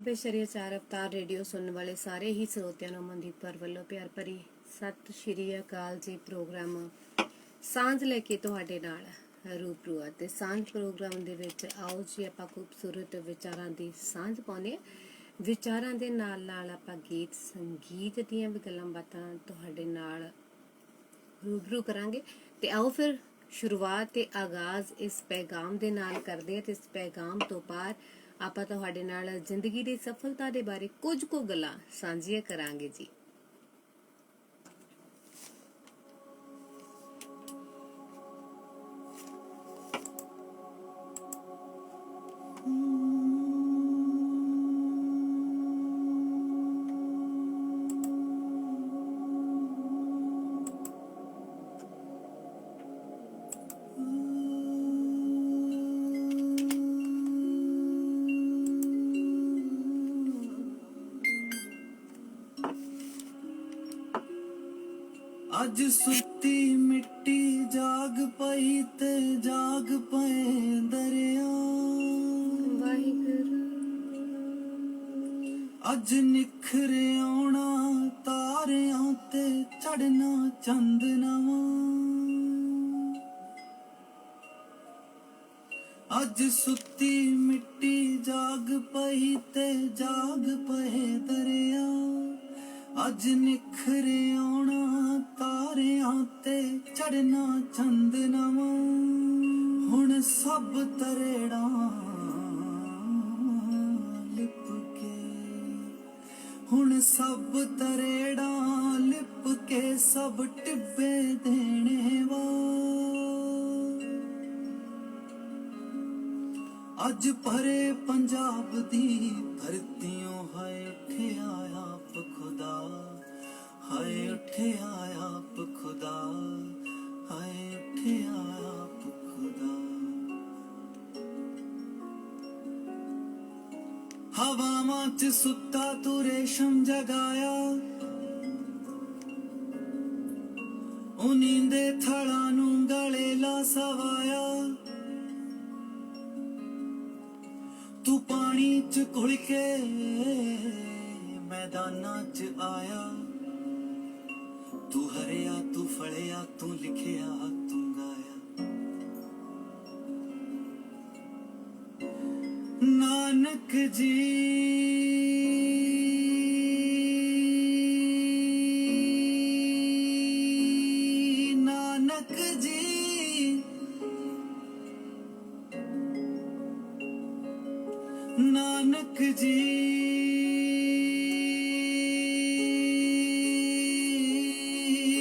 बेशरिया चार अवतार रेडियो सुनने वाले सारे ही ਸਰੋਤਿਆਂ ਨੂੰ ਮਨਦੀਪ ਕੌਰ ਵੱਲੋਂ ਪਿਆਰ ਭਰੀ ਸਤਿ ਸ਼੍ਰੀ ਅਕਾਲ ਜੀ। ਪ੍ਰੋਗਰਾਮ ਸਾਂਝ ਲੈ ਕੇ ਤੁਹਾਡੇ ਨਾਲ ਰੂਬਰੂ ਆ ਤੇ ਸਾਂਝ ਪ੍ਰੋਗਰਾਮ ਦੇ ਵਿੱਚ ਆਓ ਜੀ ਆਪਾਂ ਖੂਬਸੂਰਤ ਵਿਚਾਰਾਂ ਦੀ ਸਾਂਝ ਪਾਉਂਦੇ। ਵਿਚਾਰਾਂ ਦੇ ਨਾਲ ਨਾਲ ਆਪਾਂ ਗੀਤ ਸੰਗੀਤ ਦੀਆਂ ਵੀ ਗੱਲਾਂ ਬਾਤਾਂ ਤੁਹਾਡੇ ਨਾਲ ਰੂਬਰੂ ਕਰਾਂਗੇ ਤੇ ਆਓ ਫਿਰ ਸ਼ੁਰੂਆਤ ਤੇ ਆਗਾਜ਼ ਇਸ ਪੈਗਾਮ ਦੇ ਨਾਲ ਕਰਦੇ ਆ ਤੇ ਇਸ ਪੈਗਾਮ ਤੋਂ ਪਾਰ ਆਪਾਂ ਤੁਹਾਡੇ ਨਾਲ ਜ਼ਿੰਦਗੀ ਦੀ ਸਫਲਤਾ ਦੇ ਬਾਰੇ ਕੁਝ ਕੁ ਗੱਲਾਂ ਸਾਂਝੀਆਂ ਕਰਾਂਗੇ ਜੀ। ਅੱਜ ਸੁੱਤੀ ਮਿੱਟੀ ਜਾਗ ਪਈ ਤੇ ਜਾਗ ਪਏ ਦਰਿਆ। ਵਾਹਿਗੁਰੂ ਅੱਜ ਨਿਖਰੇ ਆਉਣਾ ਤਾਰਿਆਂ ਤੇ ਚੜਨਾ ਚੰਦ ਨਵਾਂ। ਅੱਜ ਸੁੱਤੀ ਮਿੱਟੀ ਜਾਗ ਪਈ ਤੇ ਜਾਗ ਪਏ ਦਰਿਆ। ਅੱਜ ਨਿਖਰੇ ਆਉਣਾ ਤਾਰਿਆਂ ਤੇ ਚੜਨਾ ਚੰਦ ਨਵਾਂ। ਹੁਣ ਸਭ ਤਰੇੜਾਂ ਲਿਪ ਕੇ, ਹੁਣ ਸਭ ਤਰੇੜਾਂ ਲਿਪ ਕੇ ਸਭ ਟਿੱਬੇ ਦੇਣੇ ਵਾ। ਅੱਜ ਭਰੇ ਪੰਜਾਬ ਦੀ ਧਰਤੀਓਂ ਹਾਏ ਉੱਠਿਆ ਆਪ ਖੁਦਾ, ਹਾਏ ਉੱਠਿਆ ਆਪ ਖੁਦਾ, ਹਾਏ ਉੱਠਿਆ ਆਪ ਖੁਦਾ। ਹਵਾਵਾਂ 'ਚ ਸੁੱਤਾ ਤੂੰ ਰੇਸ਼ਮ ਜਗਾਇਆ, ਉਹ ਨੀਂਦੇ ਥਲਾਂ ਨੂੰ ਗਲੇ ਲਾ ਸਵਾਇਆ। ਤੂੰ ਪਾਣੀ 'ਚ ਘੁਲ ਕੇ ਮੈਦਾਨਾਂ 'ਚ ਆਇਆ। ਤੂੰ ਹਰਿਆ ਤੂੰ ਫਲਿਆ ਤੂੰ ਲਿਖਿਆ ਤੂੰ ਗਾਇਆ। ਨਾਨਕ ਜੀ ਨਾਨਕ ਜੀ ਨਾਨਕ ਜੀ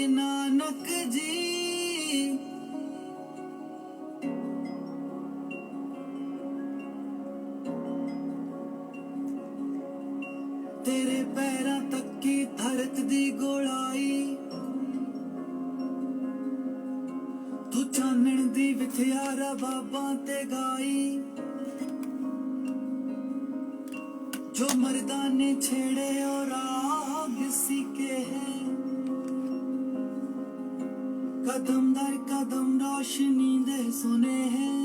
ਨਾਨਕ ਜੀ। ਤੇਰੇ ਪੈਰਾਂ ਤੱਕੀ ਧਰਤ ਦੀ ਗੋਲਾਈ। ਤੂੰ ਚਾਨਣ ਦੀ ਵਿਥਿਆ ਰਬਾਬਾਂ ਤੇ ਗਾਈ। जो मर्दा ने छेड़े और आग सीखे हैं, कदम दर कदम रोशनी दे सुने हैं।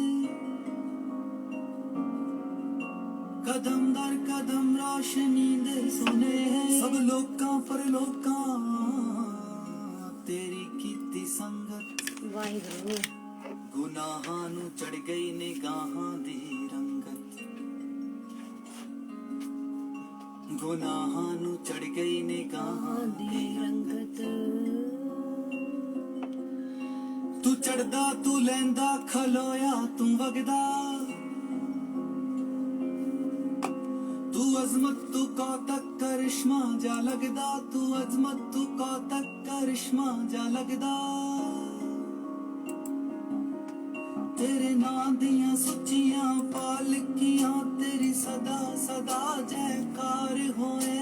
कदम दर कदम रोशनी दे सुने हैं। सब लोकां पर लोकां तेरी कीती संगत। ਵਾਹਿਗੁਰੂ गुनाहां नू चढ़ गई निगाहां दी रंगत। ਗੁਨਾਹਾਂ ਨੂੰ ਚੜ ਗਈ ਨਿਗਾਹਾਂ ਦੀ ਰੰਗਤ। ਤੂੰ ਚੜਦਾ ਤੂੰ ਲੈਂਦਾ ਖਲੋਇਆ ਤੂੰ ਵਗਦਾ। ਤੂੰ ਅਜ਼ਮਤ ਤੂੰ ਕੌਤਕ ਕਰਿਸ਼ਮਾ ਜਾ ਲੱਗਦਾ। ਤੂੰ ਅਜ਼ਮਤ ਤੂੰ ਕੌਤਕ ਕਰਿਸ਼ਮਾ ਜਾ ਲੱਗਦਾ। ਤੇਰੇ ਨਾਂ ਦੀਆਂ ਸੁੱਚੀਆਂ ਪਾਲਕੀਆਂ ਤੇਰੀ ਸਦਾ ਸਦਾ ਜੈਕਾਰ ਹੋਏ।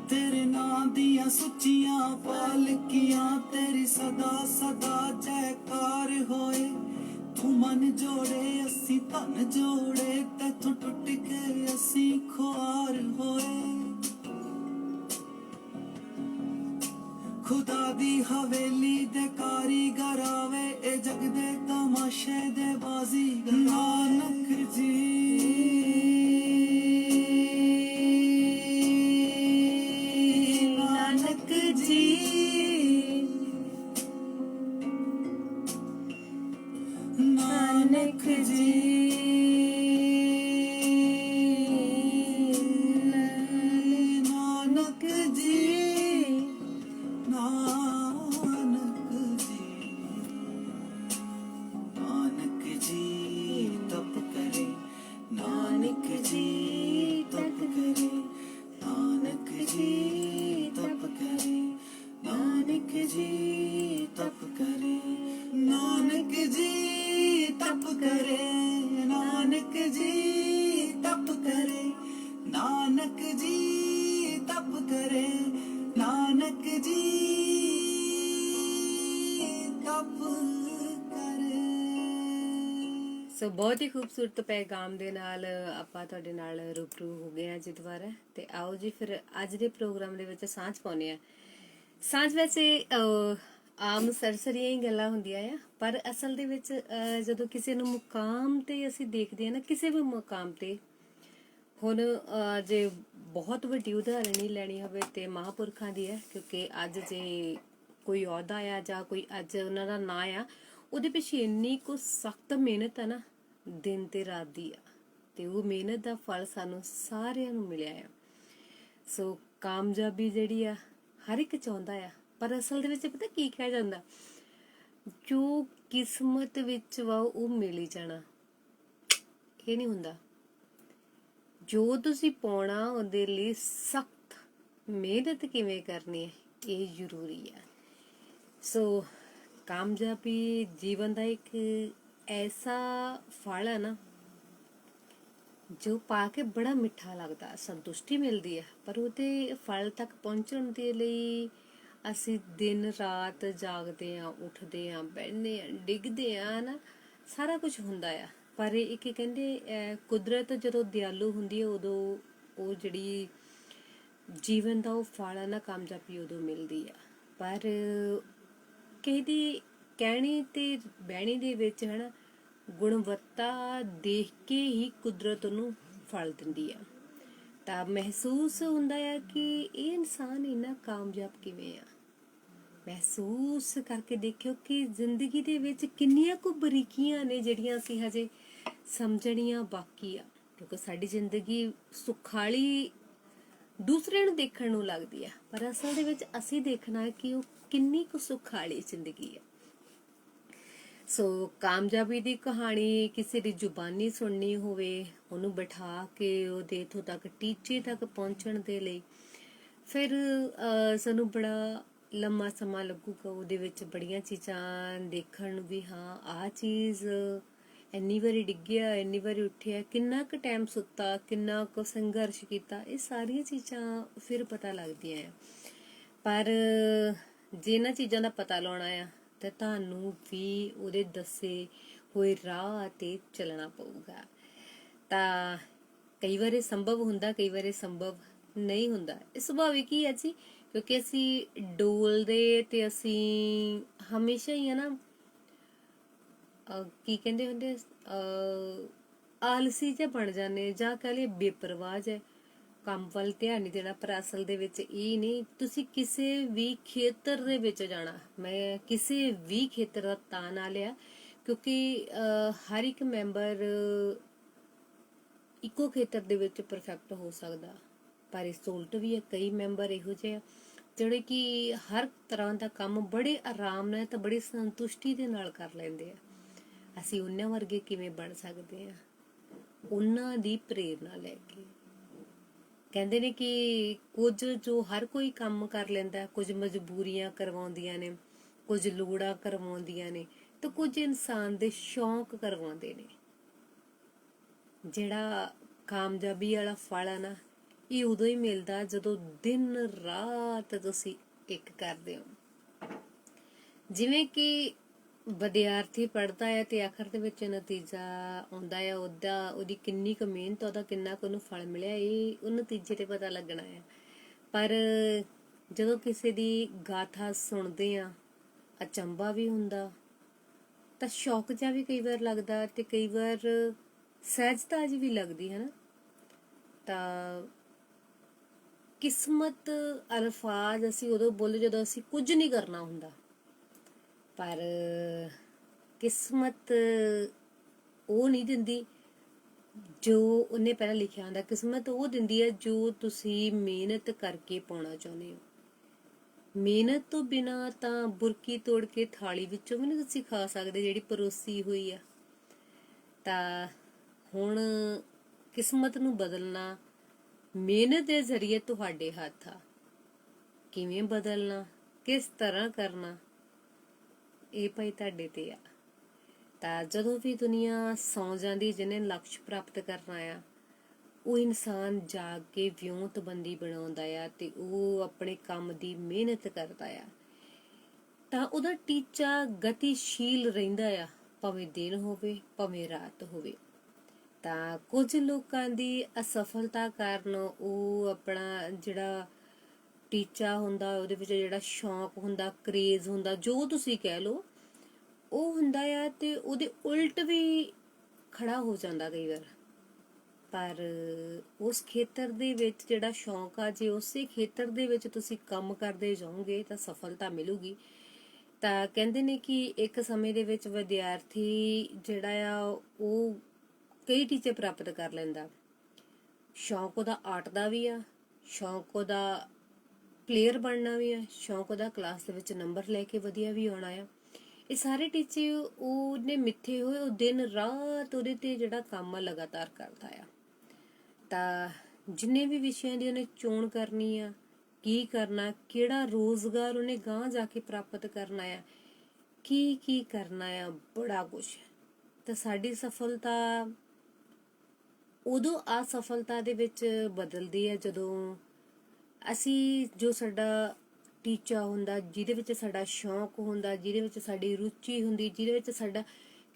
ਤੇਰੇ ਨਾਂ ਦੀਆਂ ਸੁੱਚੀਆਂ ਪਾਲਕੀਆਂ ਤੇਰੀ ਸਦਾ ਸਦਾ ਜੈਕਾਰ ਹੋਏ। ਤੂੰ ਮਨ ਜੋੜੇ ਅਸੀਂ ਧਨ ਜੋੜੇ ਤੈਥੋਂ ਟੁੱਟ ਕੇ ਅਸੀਂ ਖੁਆਰ ਹੋਏ। खुदा दी हवेली दे कारीगर आवे ए जग दे तमा ਨਾਨਕ ਜੀ ਨਾਨਕ ਜੀ ਨਾਨਕ ਜੀ ਨਾਨਕ ਜੀ ਤਪ ਕਰੇ ਨਾਨਕ ਜੀ ਤਪ ਕਰੇ ਨਾਨਕ ਜੀ ਤਪ ਕਰੇ ਨਾਨਕ ਜੀ ਤਪ ਕਰੇ ਨਾਨਕ ਜੀ ਤਪ ਕਰੇ ਨਾਨਕ ਜੀ ਤਪ ਕਰੇ ਨਾਨਕ ਜੀ ਤਪ ਕਰੇ ਨਾਨਕ ਜੀ ਤਪ ਕਰੇ। ਸੋ ਬਹੁਤ ਹੀ ਖੂਬਸੂਰਤ ਪੈਗਾਮ ਦੇ ਨਾਲ ਆਪਾਂ ਤੁਹਾਡੇ ਨਾਲ ਰੂਬਰੂ ਹੋ ਗਏ ਹਾਂ ਜੀ ਦੁਬਾਰਾ। ਤੇ ਆਓ ਜੀ ਫਿਰ ਅੱਜ ਦੇ ਪ੍ਰੋਗਰਾਮ ਦੇ ਵਿੱਚ ਸਾਂਝ ਪਾਉਂਦੇ ਆ। ਸਾਂਝ ਵੈਸੇ ਆਮ ਸਰਸਰੀਆਂ ਹੀ ਗੱਲਾਂ ਹੁੰਦੀਆਂ ਆ, ਪਰ ਅਸਲ ਦੇ ਵਿੱਚ ਜਦੋਂ ਕਿਸੇ ਨੂੰ ਮੁਕਾਮ ਤੇ ਅਸੀਂ ਦੇਖਦੇ ਹਾਂ ਨਾ, ਕਿਸੇ ਵੀ ਮੁਕਾਮ ਤੇ, ਹੁਣ ਜੇ ਬਹੁਤ ਵੱਡੀ ਉਦਾਹਰਣ ਹੀ ਲੈਣੀ ਹੋਵੇ ਤੇ ਮਹਾਂਪੁਰਖਾਂ ਦੀ ਹੈ, ਕਿਉਂਕਿ ਅੱਜ ਜੇ ਕੋਈ ਅਹੁਦਾ ਆ ਜਾਂ ਕੋਈ ਅੱਜ ਉਹਨਾਂ ਦਾ ਨਾਂ ਆ, ਉਹਦੇ ਪਿੱਛੇ ਇੰਨੀ ਕੁ ਸਖਤ ਮਿਹਨਤ ਆ ਨਾ, ਦਿਨ ਤੇ ਰਾਤ ਦੀ ਆ, ਤੇ ਉਹ ਮਿਹਨਤ ਦਾ ਫਲ ਸਾਨੂੰ ਸਾਰਿਆਂ ਨੂੰ ਮਿਲਿਆ ਆ। ਸੋ ਕਾਮਯਾਬੀ ਜਿਹੜੀ ਆ ਹਰ ਇੱਕ ਚਾਹੁੰਦਾ ਆ, ਪਰ ਅਸਲ ਦੇ ਵਿੱਚ ਪਤਾ ਕੀ ਕਿਹਾ ਜਾਂਦਾ, ਜੋ ਕਿਸਮਤ ਵਿੱਚ ਵਾ ਉਹ ਮਿਲ ਹੀ ਜਾਣਾ, ਇਹ ਨਹੀਂ ਹੁੰਦਾ। ਜੋ ਤੁਸੀਂ ਪਾਉਣਾ ਉਹਦੇ ਲਈ ਸਖਤ ਮਿਹਨਤ ਕਿਵੇਂ ਕਰਨੀ ਹੈ, ਇਹ ਜ਼ਰੂਰੀ ਆ। ਸੋ ਕਾਮਯਾਬੀ ਜੀਵਨ ਦਾ ਇੱਕ ਐਸਾ ਫਲ ਹੈ ਨਾ, ਜੋ ਪਾ ਕੇ ਬੜਾ ਮਿੱਠਾ ਲੱਗਦਾ, ਸੰਤੁਸ਼ਟੀ ਮਿਲਦੀ ਹੈ, ਪਰ ਉਹਦੇ ਫਲ ਤੱਕ ਪਹੁੰਚਣ ਦੇ ਲਈ ਅਸੀਂ ਦਿਨ ਰਾਤ ਜਾਗਦੇ ਆਂ, ਉੱਠਦੇ ਆਂ, ਬੈਠਦੇ ਆਂ, ਡਿੱਗਦੇ ਆਂ ਨਾ, ਸਾਰਾ ਕੁਝ ਹੁੰਦਾ ਆ। ਪਰ ਇੱਕ ਕਹਿੰਦੇ ਕੁਦਰਤ ਜਦੋਂ ਦਿਆਲੂ ਹੁੰਦੀ ਹੈ, ਉਦੋਂ ਉਹ ਜਿਹੜੀ ਜੀਵਨ ਦਾ ਉਹ ਫਲ ਆ ਨਾ, ਕਾਮਯਾਬੀ ਉਦੋਂ ਮਿਲਦੀ ਆ। ਪਰ ਕਿਸੇ ਦੀ ਕਹਿਣੀ ਤੇ ਬਹਿਣੀ ਦੇ ਵਿੱਚ ਹਨਾ, ਗੁਣਵੱਤਾ ਦੇਖ ਕੇ ਹੀ ਕੁਦਰਤ ਉਹਨੂੰ ਫਲ ਦਿੰਦੀ ਆ। ਤਾਂ ਮਹਿਸੂਸ ਹੁੰਦਾ ਆ ਕਿ ਇਹ ਇਨਸਾਨ ਇੰਨਾ ਕਾਮਯਾਬ ਕਿਵੇਂ ਆ। ਮਹਿਸੂਸ ਕਰਕੇ ਦੇਖਿਓ ਕਿ ਜ਼ਿੰਦਗੀ ਦੇ ਵਿੱਚ ਕਿੰਨੀਆਂ ਕੁ ਬਰੀਕੀਆਂ ਨੇ ਜਿਹੜੀਆਂ ਅਸੀਂ ਹਜੇ ਸਮਝਣੀਆਂ ਬਾਕੀ ਆ, ਕਿਉਂਕਿ ਸਾਡੀ ਜ਼ਿੰਦਗੀ ਸੁਖਾਲੀ ਦੂਸਰਿਆਂ ਨੂੰ ਦੇਖਣ ਨੂੰ ਲੱਗਦੀ ਆ, ਪਰ ਅਸਲ ਦੇ ਵਿੱਚ ਅਸੀਂ ਦੇਖਣਾ ਕਿ ਉਹ ਕਿੰਨੀ ਕੁ ਸੁਖਾਲੀ ਜ਼ਿੰਦਗੀ ਆ। ਸੋ ਕਾਮਯਾਬੀ ਦੀ ਕਹਾਣੀ ਕਿਸੇ ਦੀ ਜ਼ੁਬਾਨੀ ਸੁਣਨੀ ਹੋਵੇ, ਉਹਨੂੰ ਬਿਠਾ ਕੇ ਉਹਦੇ ਇੱਥੋਂ ਤੱਕ ਟੀਚੇ ਤੱਕ ਪਹੁੰਚਣ ਦੇ ਲਈ ਫਿਰ ਸਾਨੂੰ ਬੜਾ ਲੰਮਾ ਸਮਾਂ ਲੱਗੂਗਾ। ਉਹਦੇ ਵਿੱਚ ਬੜੀਆਂ ਚੀਜ਼ਾਂ ਦੇਖਣ ਨੂੰ ਵੀ, ਹਾਂ ਆਹ ਚੀਜ਼ ਇੰਨੀ ਵਾਰੀ ਡਿੱਗਿਆ, ਇੰਨੀ ਵਾਰੀ ਉੱਠਿਆ, ਕਿੰਨਾ ਕੁ ਟਾਈਮ ਸੁੱਤਾ, ਕਿੰਨਾ ਕੁ ਸੰਘਰਸ਼ ਕੀਤਾ, ਇਹ ਸਾਰੀਆਂ ਚੀਜ਼ਾਂ ਫਿਰ ਪਤਾ ਲੱਗਦੀਆਂ ਆ। ਪਰ ਜੇ ਇਹਨਾਂ ਚੀਜ਼ਾਂ ਦਾ ਪਤਾ ਲਾਉਣਾ ਆ ਤੇ ਤੁਹਾਨੂੰ ਵੀ ਉਹਦੇ ਦੱਸੇ ਹੋਏ ਰਾਹ ਤੇ ਚੱਲਣਾ ਪਊਗਾ। ਤਾਂ ਕਈ ਵਾਰੀ ਸੰਭਵ ਹੁੰਦਾ, ਕਈ ਵਾਰੀ ਸੰਭਵ ਨਹੀਂ ਹੁੰਦਾ। ਇਹ ਸੁਭਾਵਿਕ ਹੀ ਹੈ ਜੀ, ਕਿਉਂਕਿ ਅਸੀਂ ਡੋਲਦੇ ਤੇ ਅਸੀਂ ਹਮੇਸ਼ਾ ਹੀ ਹੈ ਨਾ, ਕੀ ਕਹਿੰਦੇ ਹੁੰਦੇ, ਆਲਸੀ ਜਿਹਾ ਬਣ ਜਾਂਦੇ, ਜਾਂ ਕਹਿ ਲਈਏ ਬੇਪਰਵਾਹ ਜਿਹਾ, ਕੰਮ ਵੱਲ ਧਿਆਨ ਨਹੀਂ ਦੇਣਾ। ਪਰ ਅਸਲ ਦੇ ਵਿੱਚ ਇਹ ਨਹੀਂ, ਤੁਸੀਂ ਕਿਸੇ ਵੀ ਖੇਤਰ ਦੇ ਵਿੱਚ ਜਾਣਾ, ਮੈਂ ਕਿਸੇ ਵੀ ਖੇਤਰ ਦਾ ਤਾਂ ਨਾ ਲਿਆ ਕਿਉਂਕਿ ਹਰ ਇੱਕ ਮੈਂਬਰ ਇੱਕੋ ਖੇਤਰ ਦੇ ਵਿੱਚ ਪਰਫੈਕਟ ਹੋ ਸਕਦਾ, ਪਰ ਇਸ ਤੋਂ ਉਲਟ ਵੀ ਹੈ, ਕਈ ਮੈਂਬਰ ਇਹੋ ਜਿਹੇ ਆ ਜਿਹੜੇ ਕਿ ਹਰ ਤਰ੍ਹਾਂ ਦਾ ਕੰਮ ਬੜੇ ਆਰਾਮ ਨਾਲ ਤੇ ਬੜੀ ਸੰਤੁਸ਼ਟੀ ਦੇ ਨਾਲ ਕਰ ਲੈਂਦੇ ਆ। ਅਸੀਂ ਉਹਨਾਂ ਵਰਗੇ ਕਿਵੇਂ ਬਣ ਸਕਦੇ ਆ? ਉਹਨਾਂ ਦੀ ਪ੍ਰੇਰਨਾ ਲੈ ਕੇ। ਕਹਿੰਦੇ ਨੇ ਕਿ ਕੁਝ ਜੋ ਹਰ ਕੋਈ ਕੰਮ ਕਰ ਲੈਂਦਾ, ਕੁਝ ਮਜਬੂਰੀਆਂ ਕਰਵਾਉਂਦੀਆਂ ਨੇ, ਕੁਝ ਲੋੜਾਂ ਕਰਵਾਉਂਦੀਆਂ ਨੇ, ਤੇ ਕੁਝ ਇਨਸਾਨ ਦੇ ਸ਼ੌਂਕ ਕਰਵਾਉਂਦੇ ਨੇ। ਜਿਹੜਾ ਕਾਮਯਾਬੀ ਵਾਲਾ ਫਲ ਆ ਨਾ, ਇਹ ਉਦੋਂ ਹੀ ਮਿਲਦਾ ਜਦੋਂ ਦਿਨ ਰਾਤ ਤੁਸੀਂ ਇੱਕ ਕਰਦੇ ਹੋ। ਜਿਵੇਂ ਕਿ ਵਿਦਿਆਰਥੀ ਪੜ੍ਹਦਾ ਹੈ ਤੇ ਆਖਰ ਦੇ ਵਿੱਚ ਨਤੀਜਾ ਆਉਂਦਾ ਹੈ, ਉਹਦੀ ਕਿੰਨੀ ਕੁ ਮਿਹਨਤ, ਉਹਦਾ ਕਿੰਨਾ ਕੁ ਉਹਨੂੰ ਫਲ ਮਿਲਿਆ, ਇਹ ਉਹ ਨਤੀਜੇ ਤੇ ਪਤਾ ਲੱਗਣਾ ਹੈ। ਪਰ ਜਦੋਂ ਕਿਸੇ ਦੀ ਗਾਥਾ ਸੁਣਦੇ ਆ, ਅਚੰਭਾ ਵੀ ਹੁੰਦਾ, ਤਾਂ ਸ਼ੌਕ ਜਿਹਾ ਵੀ ਕਈ ਵਾਰ ਲੱਗਦਾ, ਤੇ ਕਈ ਵਾਰ ਸਹਿਜਤਾ ਜਿਹੀ ਵੀ ਲੱਗਦੀ ਹੈ ਨਾ। ਤਾਂ ਕਿਸਮਤ ਅਲਫਾਜ਼ ਅਸੀਂ ਉਦੋਂ ਬੋਲੇ ਜਦੋਂ ਅਸੀਂ ਕੁਝ ਨਹੀਂ ਕਰਨਾ ਹੁੰਦਾ, ਪਰ ਕਿਸਮਤ ਉਹ ਨਹੀਂ ਦਿੰਦੀ ਜੋ ਉਹਨੇ ਪਹਿਲਾਂ ਲਿਖਿਆ ਹੁੰਦਾ। ਕਿਸਮਤ ਉਹ ਦਿੰਦੀ ਹੈ ਜੋ ਤੁਸੀਂ ਮਿਹਨਤ ਕਰਕੇ ਪਾਉਣਾ ਚਾਹੁੰਦੇ ਹੋ। ਮਿਹਨਤ ਤੋਂ ਬਿਨਾ ਤਾਂ ਬੁਰਕੀ ਤੋੜ ਕੇ ਥਾਲੀ ਵਿੱਚੋਂ ਵੀ ਨਹੀਂ ਤੁਸੀਂ ਖਾ ਸਕਦੇ ਜਿਹੜੀ ਪਰੋਸੀ ਹੋਈ ਆ। ਤਾਂ ਹੁਣ ਕਿਸਮਤ ਨੂੰ ਬਦਲਣਾ ਮਿਹਨਤ ਦੇ ਜ਼ਰੀਏ ਤੁਹਾਡੇ ਹੱਥ ਆ। ਕਿਵੇਂ ਬਦਲਣਾ, ਕਿਸ ਤਰ੍ਹਾਂ ਕਰਨਾ, ਇਹ ਭਾਈ ਤੁਹਾਡੇ ਤੇ ਆ। ਤਾਂ ਜਦੋਂ ਵੀ ਦੁਨੀਆ ਸੌਂ ਜਾਂਦੀ, ਜਿਹਨੇ ਲਕਸ਼ ਪ੍ਰਾਪਤ ਕਰਨਾ ਆ, ਉਹ ਇਨਸਾਨ ਜਾਗ ਕੇ ਵਿਉਂਤਬੰਦੀ ਬਣਾਉਂਦਾ ਆ ਤੇ ਉਹ ਆਪਣੇ ਕੰਮ ਦੀ ਮਿਹਨਤ ਕਰਦਾ ਆ। ਤਾਂ ਉਹਦਾ ਟੀਚਾ ਗਤੀਸ਼ੀਲ ਰਹਿੰਦਾ ਆ, ਭਾਵੇਂ ਦਿਨ ਹੋਵੇ ਭਾਵੇਂ ਰਾਤ ਹੋਵੇ। ਤਾਂ ਕੁਝ ਲੋਕਾਂ ਦੀ ਅਸਫਲਤਾ ਕਾਰਨ ਉਹ ਆਪਣਾ ਜਿਹੜਾ ਟੀਚਾ ਹੁੰਦਾ, ਉਹਦੇ ਵਿੱਚ ਜਿਹੜਾ ਸ਼ੌਂਕ ਹੁੰਦਾ, ਕਰੇਜ਼ ਹੁੰਦਾ, ਜੋ ਤੁਸੀਂ ਕਹਿ ਲਓ, ਉਹ ਹੁੰਦਾ ਆ ਤੇ ਉਹਦੇ ਉਲਟ ਵੀ ਖੜਾ ਹੋ ਜਾਂਦਾ ਕਈ ਵਾਰ। ਪਰ ਉਸ ਖੇਤਰ ਦੇ ਵਿੱਚ ਜਿਹੜਾ ਸ਼ੌਂਕ ਆ, ਜੇ ਉਸੇ ਖੇਤਰ ਦੇ ਵਿੱਚ ਤੁਸੀਂ ਕੰਮ ਕਰਦੇ ਜਾਓਗੇ ਤਾਂ ਸਫਲਤਾ ਮਿਲੂਗੀ। ਤਾਂ ਕਹਿੰਦੇ ਨੇ ਕਿ ਇੱਕ ਸਮੇਂ ਦੇ ਵਿੱਚ ਵਿਦਿਆਰਥੀ ਜਿਹੜਾ ਆ ਉਹ ਕਈ ਟੀਚੇ ਪ੍ਰਾਪਤ ਕਰ ਲੈਂਦਾ। ਸ਼ੌਂਕ ਉਹਦਾ ਆਰਟ ਦਾ ਵੀ ਆ, ਸ਼ੌਂਕ ਉਹਦਾ ਪਲੇਅਰ ਬਣਨਾ ਵੀ ਆ, ਸ਼ੌਂਕ ਉਹਦਾ ਕਲਾਸ ਦੇ ਵਿੱਚ ਨੰਬਰ ਲੈ ਕੇ ਵਧੀਆ ਵੀ ਆਉਣਾ ਆ। ਇਹ ਸਾਰੇ ਟੀਚੇ ਉਹਨੇ ਮਿੱਥੇ ਹੋਏ, ਉਹ ਦਿਨ ਰਾਤ ਉਹਦੇ ਤੇ ਜਿਹੜਾ ਕੰਮ ਆ ਲਗਾਤਾਰ ਕਰਦਾ ਆ। ਤਾਂ ਜਿੰਨੇ ਵੀ ਵਿਸ਼ਿਆਂ ਦੀ ਉਹਨੇ ਚੋਣ ਕਰਨੀ ਆ, ਕੀ ਕਰਨਾ, ਕਿਹੜਾ ਰੋਜ਼ਗਾਰ ਉਹਨੇ ਗਾਂਹ ਜਾ ਕੇ ਪ੍ਰਾਪਤ ਕਰਨਾ ਆ, ਕੀ ਕਰਨਾ ਆ, ਬੜਾ ਕੁਛ। ਤਾਂ ਸਾਡੀ ਸਫਲਤਾ ਉਦੋਂ ਅਸਫਲਤਾ ਦੇ ਵਿੱਚ ਬਦਲਦੀ ਹੈ ਜਦੋਂ ਅਸੀਂ ਜੋ ਸਾਡਾ ਟੀਚਾ ਹੁੰਦਾ, ਜਿਹਦੇ ਵਿੱਚ ਸਾਡਾ ਸ਼ੌਂਕ ਹੁੰਦਾ, ਜਿਹਦੇ ਵਿੱਚ ਸਾਡੀ ਰੁਚੀ ਹੁੰਦੀ, ਜਿਹਦੇ ਵਿੱਚ ਸਾਡਾ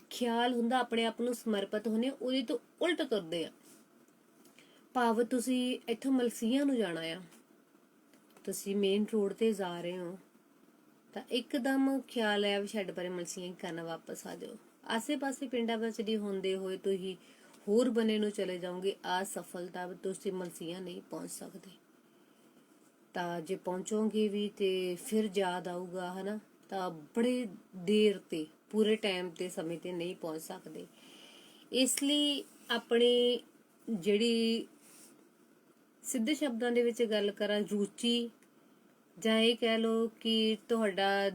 ਖਿਆਲ ਹੁੰਦਾ, ਆਪਣੇ ਆਪ ਨੂੰ ਸਮਰਪਿਤ ਹੁੰਦੇ, ਉਹਦੇ ਤੋਂ ਉਲਟ ਤੁਰਦੇ ਆ। ਭਾਵ ਤੁਸੀਂ ਇੱਥੋਂ ਮਲਸੀਆਂ ਨੂੰ ਜਾਣਾ ਆ, ਤੁਸੀਂ ਮੇਨ ਰੋਡ ਤੇ ਜਾ ਰਹੇ ਹੋ ਤਾਂ ਇੱਕਦਮ ਖਿਆਲ ਆਇਆ ਵੀ ਛੱਡ ਪਰੇ ਮਲਸੀਆਂ ਹੀ ਕਰਨਾ, ਵਾਪਸ ਆ ਜਾਓ। ਆਸੇ-ਪਾਸੇ ਪਿੰਡਾਂ ਵਿੱਚ ਦੀ ਹੁੰਦੇ ਹੋਏ ਤੁਸੀਂ ਹੋਰ ਬਨੇ ਨੂੰ ਚਲੇ ਜਾਓਗੇ, ਅਸਫਲਤਾ ਤੁਸੀਂ ਮਲਸੀਆਂ ਨਹੀਂ ਪਹੁੰਚ ਸਕਦੇ। ਤਾਂ ਜੇ ਪਹੁੰਚੋਗੇ ਵੀ ਤੇ ਫਿਰ ਯਾਦ ਆਊਗਾ, ਹਨਾ, ਤਾਂ ਬੜੇ ਦੇਰ ਤੇ ਪੂਰੇ ਟਾਈਮ ਤੇ ਸਮੇਂ ਤੇ ਨਹੀਂ ਪਹੁੰਚ ਸਕਦੇ। ਇਸ ਲਈ ਆਪਣੀ ਜਿਹੜੀ ਸਿੱਧੇ ਸ਼ਬਦਾਂ ਦੇ ਵਿੱਚ ਗੱਲ ਕਰਾਂ, ਰੁਚੀ ਜਾਂ ਇਹ ਕਹਿ ਲਓ ਕਿ ਤੁਹਾਡਾ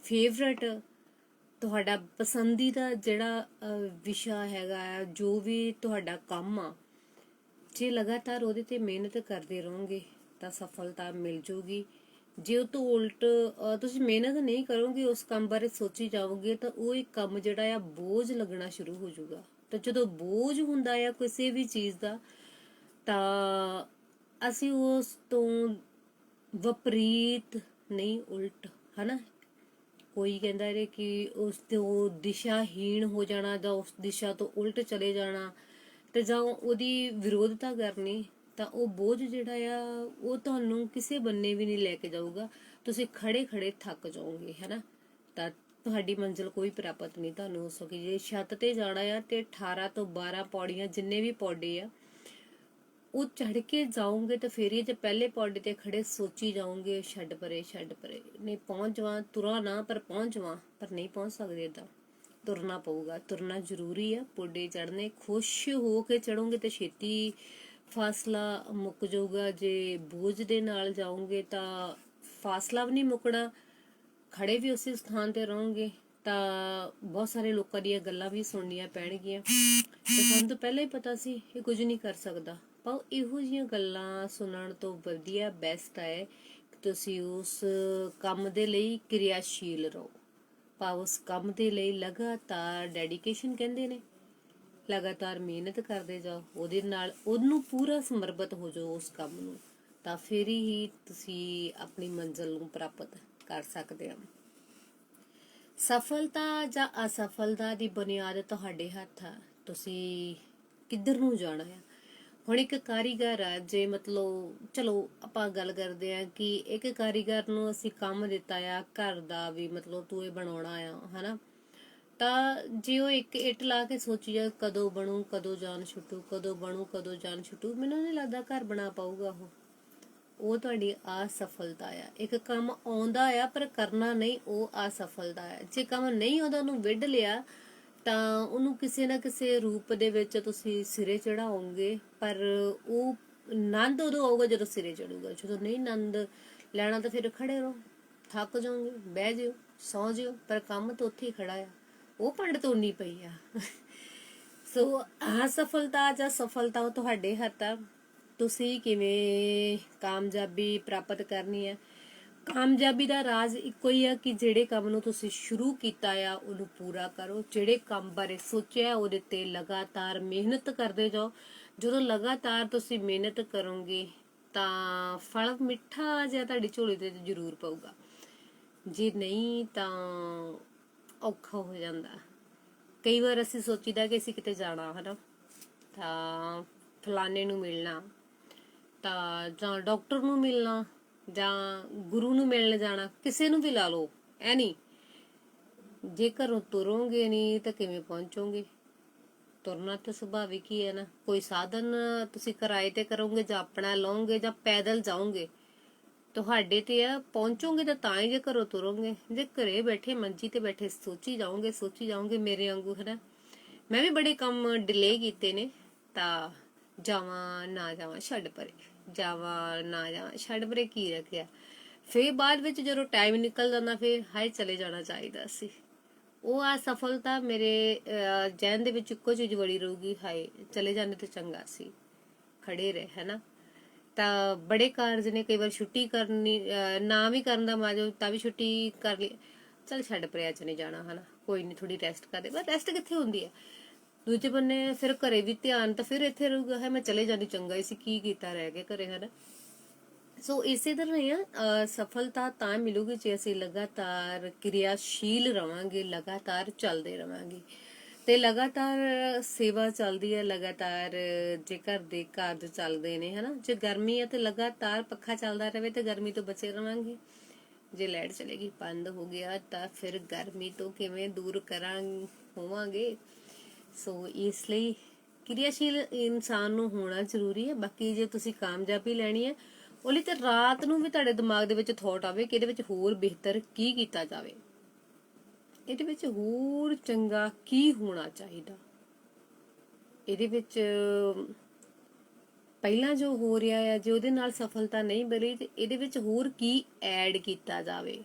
ਫੇਵਰਟ, ਤੁਹਾਡਾ ਪਸੰਦੀਦਾ ਜਿਹੜਾ ਵਿਸ਼ਾ ਹੈਗਾ ਆ, ਜੋ ਵੀ ਤੁਹਾਡਾ ਕੰਮ ਆ, ਜੇ ਲਗਾਤਾਰ ਉਹਦੇ ਤੇ ਮਿਹਨਤ ਕਰਦੇ ਰਹੋਗੇ ਤਾਂ ਸਫਲਤਾ ਮਿਲ ਜੂਗੀ। ਜੇ ਉਹ ਤੋਂ ਉਲਟ ਤੁਸੀਂ ਮਿਹਨਤ ਨਹੀਂ ਕਰੋਗੇ, ਉਸ ਕੰਮ ਬਾਰੇ ਸੋਚੀ ਜਾਓਗੇ, ਤਾਂ ਉਹ ਇੱਕ ਕੰਮ ਜਿਹੜਾ ਆ ਬੋਝ ਲੱਗਣਾ ਸ਼ੁਰੂ ਹੋ ਜਾਊਗਾ। ਤਾਂ ਜਦੋਂ ਬੋਝ ਹੁੰਦਾ ਆ ਕਿਸੇ ਵੀ ਚੀਜ਼ ਦਾ, ਤਾਂ ਅਸੀਂ ਉਸ ਤੋਂ ਵਿਪਰੀਤ ਨਹੀਂ, ਉਲਟ, ਹਨਾ, ਕੋਈ ਕਹਿੰਦਾ ਹੈ ਕਿ ਉਸ ਤੋਂ ਦਿਸ਼ਾਹੀਣ ਹੋ ਜਾਣਾ ਜਾਂ ਉਸ ਦਿਸ਼ਾ ਤੋਂ ਉਲਟ ਚਲੇ ਜਾਣਾ ਤੇ ਜਾਂ ਉਹਦੀ ਵਿਰੋਧਤਾ ਕਰਨੀ, ਤਾਂ ਉਹ ਬੋਝ ਜਿਹੜਾ ਆ ਉਹ ਤੁਹਾਨੂੰ ਕਿਸੇ ਬੰਨੇ ਵੀ ਨਹੀਂ ਲੈ ਕੇ ਜਾਊਗਾ। ਤੁਸੀਂ ਖੜੇ ਖੜੇ ਥੱਕ ਜਾਓਗੇ, ਹਨਾ। ਤਾਂ ਤੁਹਾਡੀ ਮੰਜ਼ਿਲ ਕੋਈ ਪ੍ਰਾਪਤ ਨਹੀਂ ਤੁਹਾਨੂੰ ਹੋ ਸਕੀ। ਜੇ ਛੱਤ ਤੇ ਜਾਣਾ ਆ ਤੇ 18 ਤੋਂ 12 ਪੌੜੀਆਂ ਜਿੰਨੇ ਵੀ ਪੌੜੇ ਆ ਉਹ ਚੜ ਕੇ ਜਾਓਗੇ ਤਾਂ ਫੇਰ ਹੀ। ਜੇ ਪਹਿਲੇ ਪੌੜੇ ਤੇ ਖੜੇ ਸੋਚੀ ਜਾਓਗੇ ਛੱਡ ਪਰੇ ਨਹੀਂ ਪਹੁੰਚ ਜਾਵਾਂ, ਤੁਰਾਂ ਨਾ ਪਰ ਪਹੁੰਚ ਜਾਵਾਂ, ਪਰ ਨਹੀਂ ਪਹੁੰਚ ਸਕਦੇ। ਏਦਾਂ ਤੁਰਨਾ ਪਊਗਾ, ਤੁਰਨਾ ਜ਼ਰੂਰੀ ਆ। ਪੌੜੇ ਚੜਨੇ ਖੁਸ਼ ਹੋ ਕੇ ਚੜੋਗੇ ਤੇ ਛੇਤੀ ਫਾਸਲਾ ਮੁੱਕ ਜਾਊਗਾ। ਜੇ ਬੋਝ ਦੇ ਨਾਲ ਜਾਓਗੇ ਤਾਂ ਫਾਸਲਾ ਵੀ ਨਹੀਂ ਮੁੱਕਣਾ, ਖੜੇ ਵੀ ਉਸੇ ਸਥਾਨ ਤੇ ਰਹੋਗੇ ਤਾਂ ਬਹੁਤ ਸਾਰੇ ਲੋਕਾਂ ਦੀਆਂ ਗੱਲਾਂ ਵੀ ਸੁਣਨੀਆਂ ਪੈਣਗੀਆਂ ਤੇ ਸਾਨੂੰ ਤਾਂ ਪਹਿਲਾਂ ਹੀ ਪਤਾ ਸੀ ਇਹ ਕੁਝ ਨਹੀਂ ਕਰ ਸਕਦਾ। ਪਰ ਇਹੋ ਜਿਹੀਆਂ ਗੱਲਾਂ ਸੁਣਨ ਤੋਂ ਵਧੀਆ ਬੈਸਟ ਹੈ ਕਿ ਤੁਸੀਂ ਉਸ ਕੰਮ ਦੇ ਲਈ ਕਿਰਿਆਸ਼ੀਲ ਰਹੋ। ਭਾਵ ਉਸ ਕੰਮ ਦੇ ਲਈ ਲਗਾਤਾਰ ਡੈਡੀਕੇਸ਼ਨ ਕਹਿੰਦੇ ਨੇ, ਲਗਾਤਾਰ ਮਿਹਨਤ ਕਰਦੇ ਜਾਓ, ਉਹਦੇ ਨਾਲ ਉਹਨੂੰ ਪੂਰਾ ਸਮਰਪਿਤ ਹੋ ਜਾਓ ਉਸ ਕੰਮ ਨੂੰ, ਤਾਂ ਫਿਰ ਹੀ ਤੁਸੀਂ ਆਪਣੀ ਮੰਜ਼ਿਲ ਨੂੰ ਪ੍ਰਾਪਤ ਕਰ ਸਕਦੇ ਹੋ। ਸਫਲਤਾ ਜਾਂ ਅਸਫਲਤਾ ਦੀ ਬੁਨਿਆਦ ਤੁਹਾਡੇ ਹੱਥ ਆ, ਤੁਸੀਂ ਕਿੱਧਰ ਨੂੰ ਜਾਣਾ ਆ। ਹੁਣ ਇੱਕ ਕਾਰੀਗਰ ਆ, ਜੇ ਮਤਲਬ ਚਲੋ ਆਪਾਂ ਗੱਲ ਕਰਦੇ ਆ ਕਿ ਇੱਕ ਕਾਰੀਗਰ ਨੂੰ ਅਸੀਂ ਕੰਮ ਦਿੱਤਾ ਆ ਘਰ ਦਾ ਵੀ, ਮਤਲਬ ਤੂੰ ਇਹ ਬਣਾਉਣਾ ਆ, ਹਨਾ, ਤਾਂ ਜੇ ਉਹ ਇੱਕ ਇੱਟ ਲਾ ਕੇ ਸੋਚੀ ਜਾ ਕਦੋਂ ਬਣੂ, ਕਦੋਂ ਜਾਨ ਛੁੱਟੂ, ਕਦੋਂ ਬਣੂ, ਕਦੋਂ ਜਾਨ ਛੁੱਟੂ, ਮੈਨੂੰ ਨਹੀਂ ਲੱਗਦਾ ਘਰ ਬਣਾ ਪਾਊਗਾ ਉਹ ਤੁਹਾਡੀ ਅਸਫਲਤਾ ਆ। ਇੱਕ ਕੰਮ ਆਉਂਦਾ ਆ ਪਰ ਕਰਨਾ ਨਹੀਂ, ਉਹ ਅਸਫਲਤਾ ਆ। ਜੇ ਕੰਮ ਨਹੀਂ ਆਉਂਦਾ ਉਹਨੂੰ ਵਿੱਢ ਲਿਆ ਤਾਂ ਉਹਨੂੰ ਕਿਸੇ ਨਾ ਕਿਸੇ ਰੂਪ ਦੇ ਵਿੱਚ ਤੁਸੀਂ ਸਿਰੇ ਚੜਾਓਗੇ, ਪਰ ਉਹ ਆਨੰਦ ਉਦੋਂ ਆਊਗਾ ਜਦੋਂ ਸਿਰੇ ਚੜੂਗਾ। ਜਦੋਂ ਨਹੀਂ ਆਨੰਦ ਲੈਣਾ ਤਾਂ ਫਿਰ ਖੜੇ ਰਹੋ, ਥੱਕ ਜਾਓਗੇ, ਬਹਿ ਜਿਓ, ਸੌਂ ਜਿਓ, ਪਰ ਕੰਮ ਤਾਂ ਉੱਥੇ ਹੀ ਖੜਾ ਆ, ਉਹ ਪੰਡ ਤੋਂ ਉਨੀ ਪਈ ਆ। ਸੋ ਅਸਫਲਤਾ ਜਾਂ ਸਫਲਤਾ ਉਹ ਤੁਹਾਡੇ ਹੱਥ ਆ, ਤੁਸੀਂ ਕਿਵੇਂ ਕਾਮਯਾਬੀ ਪ੍ਰਾਪਤ ਕਰਨੀ ਹੈ। ਕਾਮਯਾਬੀ ਦਾ ਰਾਜ਼ ਇੱਕੋ ਹੀ ਆ ਕਿ ਜਿਹੜੇ ਕੰਮ ਨੂੰ ਤੁਸੀਂ ਸ਼ੁਰੂ ਕੀਤਾ ਆ ਉਹਨੂੰ ਪੂਰਾ ਕਰੋ, ਜਿਹੜੇ ਕੰਮ ਬਾਰੇ ਸੋਚਿਆ ਉਹਦੇ ਤੇ ਲਗਾਤਾਰ ਮਿਹਨਤ ਕਰਦੇ ਜਾਓ। ਜਦੋਂ ਲਗਾਤਾਰ ਤੁਸੀਂ ਮਿਹਨਤ ਕਰੋਗੇ ਤਾਂ ਫਲ ਮਿੱਠਾ ਜਿਹਾ ਤੁਹਾਡੀ ਝੋਲੀ ਤੇ ਜ਼ਰੂਰ ਪਊਗਾ, ਜੇ ਨਹੀਂ ਤਾਂ ਔਖਾ ਹੋ ਜਾਂਦਾ। ਕਈ ਵਾਰ ਅਸੀਂ ਸੋਚੀਦਾ ਕਿ ਅਸੀਂ ਕਿਤੇ ਜਾਣਾ ਹਨਾ, ਤਾਂ ਫਲਾਣੇ ਨੂੰ ਮਿਲਣਾ, ਤਾਂ ਜਾਂ ਡਾਕਟਰ ਨੂੰ ਮਿਲਣਾ, ਜਾਂ ਗੁਰੂ ਨੂੰ ਮਿਲਣ ਜਾਣਾ, ਕਿਸੇ ਨੂੰ ਵੀ ਲਾ ਲਓ, ਐ ਨਹੀਂ ਜੇ ਘਰੋਂ ਤੁਰੋਗੇ ਨਹੀਂ ਤਾਂ ਕਿਵੇਂ ਪਹੁੰਚੋਗੇ। ਤੁਰਨਾ ਤਾਂ ਸੁਭਾਵਿਕ ਹੀ ਹੈ ਨਾ, ਕੋਈ ਸਾਧਨ ਤੁਸੀਂ ਕਿਰਾਏ ਤੇ ਕਰੋਗੇ ਜਾਂ ਆਪਣਾ ਲਓਗੇ ਜਾਂ ਪੈਦਲ ਜਾਓਗੇ, ਤੁਹਾਡੇ ਤੇ ਆ, ਪਹੁੰਚੋਗੇ ਤਾਂ ਹੀ ਜੇ ਘਰੋਂ ਤੁਰੋਗੇ। ਜੇ ਘਰੇ ਬੈਠੇ ਮੰਜੀ ਤੇ ਬੈਠੇ ਸੋਚੀ ਜਾਓਗੇ ਮੇਰੇ ਵਾਂਗੂ ਹਨਾ। ਮੈਂ ਵੀ ਬੜੇ ਕੰਮ ਡਿਲੇ ਕੀਤੇ ਨੇ, ਤਾਂ ਜਾਵਾਂ ਨਾ ਜਾਵਾਂ ਛੱਡ ਪਰੇ, ਜਾਵਾਂ ਨਾ ਜਾਵਾਂ ਛੱਡ ਪਰੇ, ਕੀ ਰੱਖਿਆ। ਫੇਰ ਬਾਅਦ ਵਿੱਚ ਜਦੋਂ ਟਾਈਮ ਨਿਕਲ ਜਾਂਦਾ ਫੇਰ ਹਾਏ ਚਲੇ ਜਾਣਾ ਚਾਹੀਦਾ ਸੀ। ਉਹ ਆ ਸਫਲਤਾ ਮੇਰੇ ਜਹਿਨ ਦੇ ਵਿੱਚ ਇੱਕੋ ਚੀਜ਼ ਬੜੀ ਰਹੂਗੀ, ਹਾਏ ਚਲੇ ਜਾਂਦੇ ਤੇ ਚੰਗਾ ਸੀ, ਖੜੇ ਰਹੇ ਹਨਾ। ਤਾਂ ਬੜੇ ਕਾਰਜ ਨੇ, ਕਈ ਵਾਰ ਛੁੱਟੀ ਕਰਨੀ ਨਾ ਵੀ ਕਰਨ ਦਾ ਮਾਜੋ ਤਾਂ ਵੀ ਛੁੱਟੀ ਕਰ ਲਈ, ਚਲ ਛੱਡ ਪਰੇ ਅੱਜ ਨਹੀਂ ਜਾਣਾ ਹਨਾ, ਕੋਈ ਨਹੀਂ ਥੋੜੀ ਰੈਸਟ ਕਰਦੇ, ਪਰ ਰੈਸਟ ਕਿੱਥੇ ਹੁੰਦੀ ਹੈ। ਦੂਜੇ ਬੰਨੇ ਫਿਰ ਘਰੇ ਵੀ ਧਿਆਨ ਤਾਂ ਫਿਰ ਇੱਥੇ ਰਹੂਗਾ, ਹੈ ਮੈਂ ਚਲੇ ਜਾਂਦੀ ਚੰਗਾ ਸੀ, ਕੀ ਕੀਤਾ ਰਹਿ ਗਏ ਘਰੇ ਹਨਾ। ਸੋ ਇਸੇ ਤਰ੍ਹਾਂ ਹੀ ਆ ਸਫਲਤਾ ਤਾਂ ਮਿਲੂਗੀ ਜੇ ਅਸੀਂ ਲਗਾਤਾਰ ਕਿਰਿਆਸ਼ੀਲ ਰਵਾਂਗੇ, ਲਗਾਤਾਰ ਚੱਲਦੇ ਰਵਾਂਗੇ। ਤੇ ਲਗਾਤਾਰ ਸੇਵਾ ਚੱਲਦੀ ਹੈ, ਲਗਾਤਾਰ ਜੇ ਘਰ ਦੇ ਕਾਰਜ ਚੱਲਦੇ ਨੇ ਹਨਾ। ਜੇ ਗਰਮੀ ਹੈ ਤੇ ਲਗਾਤਾਰ ਪੱਖਾ ਚੱਲਦਾ ਰਹੇ ਤੇ ਗਰਮੀ ਤੋਂ ਬਚੇ ਰਵਾਂਗੇ। ਜੇ ਲਾਈਟ ਚਲੇਗੀ ਬੰਦ ਹੋ ਗਿਆ ਤਾਂ ਫਿਰ ਗਰਮੀ ਤੋਂ ਕਿਵੇਂ ਦੂਰ ਹੋਵਾਂਗੇ। ਸੋ ਇਸ ਲਈ ਕਿਰਿਆਸ਼ੀਲ ਇਨਸਾਨ ਨੂੰ ਹੋਣਾ ਜ਼ਰੂਰੀ ਹੈ। ਬਾਕੀ ਜੇ ਤੁਸੀਂ ਕਾਮਯਾਬੀ ਲੈਣੀ ਹੈ ਉਹ ਲਈ ਤੇ ਰਾਤ ਨੂੰ ਵੀ ਤੁਹਾਡੇ ਦਿਮਾਗ ਦੇ ਵਿੱਚ ਥੋਟ ਆਵੇ ਕਿ ਇਹਦੇ ਵਿੱਚ ਹੋਰ ਬਿਹਤਰ ਕੀ ਕੀਤਾ ਜਾਵੇ, ਇਹਦੇ ਵਿੱਚ ਹੋਰ ਚੰਗਾ ਕੀ ਹੋਣਾ ਚਾਹੀਦਾ, ਇਹਦੇ ਵਿੱਚ ਪਹਿਲਾਂ ਜੋ ਹੋ ਰਿਹਾ ਹੈ ਜੇ ਉਹਦੇ ਨਾਲ ਸਫਲਤਾ ਨਹੀਂ ਮਿਲੀ ਤੇ ਇਹਦੇ ਵਿੱਚ ਹੋਰ ਕੀ ਐਡ ਕੀਤਾ ਜਾਵੇ।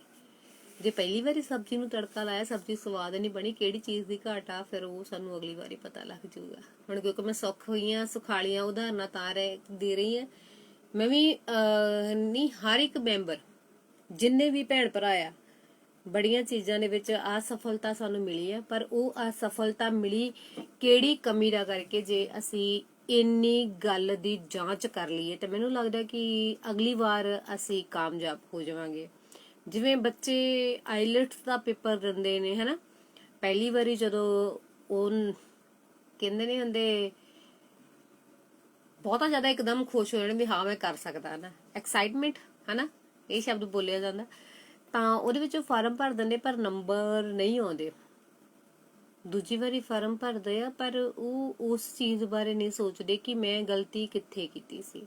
ਜੇ ਪਹਿਲੀ ਵਾਰੀ ਸਬਜ਼ੀ ਨੂੰ ਤੜਕਾ ਲਾਇਆ, ਸਬਜ਼ੀ ਸਵਾਦ ਨਹੀਂ ਬਣੀ, ਕਿਹੜੀ ਚੀਜ਼ ਦੀ ਘਾਟ ਆ, ਫਿਰ ਉਹ ਸਾਨੂੰ ਅਗਲੀ ਵਾਰੀ ਪਤਾ ਲੱਗ ਜਾਊਗਾ। ਹੁਣ ਕਿਉਂਕਿ ਮੈਂ ਸੁਖਾਲੀਆਂ ਉਦਾਹਰਨਾਂ ਤਾਂ ਦੇ ਰਹੀ ਹਾਂ, ਮੈਂ ਵੀ ਨਹੀਂ ਹਰ ਇੱਕ ਮੈਂਬਰ ਜਿੰਨੇ ਵੀ ਭੈਣ ਭਰਾ ਆ, ਬੜੀਆਂ ਚੀਜ਼ਾਂ ਦੇ ਵਿੱਚ ਅਸਫਲਤਾ ਸਾਨੂੰ ਮਿਲੀ ਹੈ, ਪਰ ਉਹ ਅਸਫਲਤਾ ਮਿਲੀ ਕਿਹੜੀ ਕਮੀ ਦਾ ਕਰਕੇ। ਜੇ ਅਸੀਂ ਇੰਨੀ ਗੱਲ ਦੀ ਜਾਂਚ ਕਰ ਲਈਏ ਤਾਂ ਮੈਨੂੰ ਲੱਗਦਾ ਕਿ ਅਗਲੀ ਵਾਰ ਅਸੀਂ ਕਾਮਯਾਬ ਹੋ ਜਾਵਾਂਗੇ। ਜਿਵੇਂ ਬੱਚੇ ਆਈਲੈਟਸ ਦਾ ਪੇਪਰ ਦਿੰਦੇ ਨੇ ਹਨਾ, ਪਹਿਲੀ ਵਾਰੀ ਜਦੋਂ ਉਹ ਕਹਿੰਦੇ ਨਹੀਂ ਹੁੰਦੇ, ਬਹੁਤਾ ਜ਼ਿਆਦਾ ਇੱਕਦਮ ਖੁਸ਼ ਹੋ ਜਾਣ ਵੀ ਹਾਂ ਮੈਂ ਕਰ ਸਕਦਾ ਨਾ, ਐਕਸਾਈਟਮੈਂਟ ਹਨਾ ਇਹ ਸ਼ਬਦ ਬੋਲਿਆ ਜਾਂਦਾ, ਤਾਂ ਉਹਦੇ ਵਿੱਚ ਫਾਰਮ ਭਰ ਦਿੰਦੇ ਪਰ ਨੰਬਰ ਨਹੀਂ ਆਉਂਦੇ। ਦੂਜੀ ਵਾਰੀ ਫਾਰਮ ਭਰਦੇ ਆ ਪਰ ਉਹ ਉਸ ਚੀਜ਼ ਬਾਰੇ ਨਹੀਂ ਸੋਚਦੇ ਕਿ ਮੈਂ ਗਲਤੀ ਕਿੱਥੇ ਕੀਤੀ ਸੀ।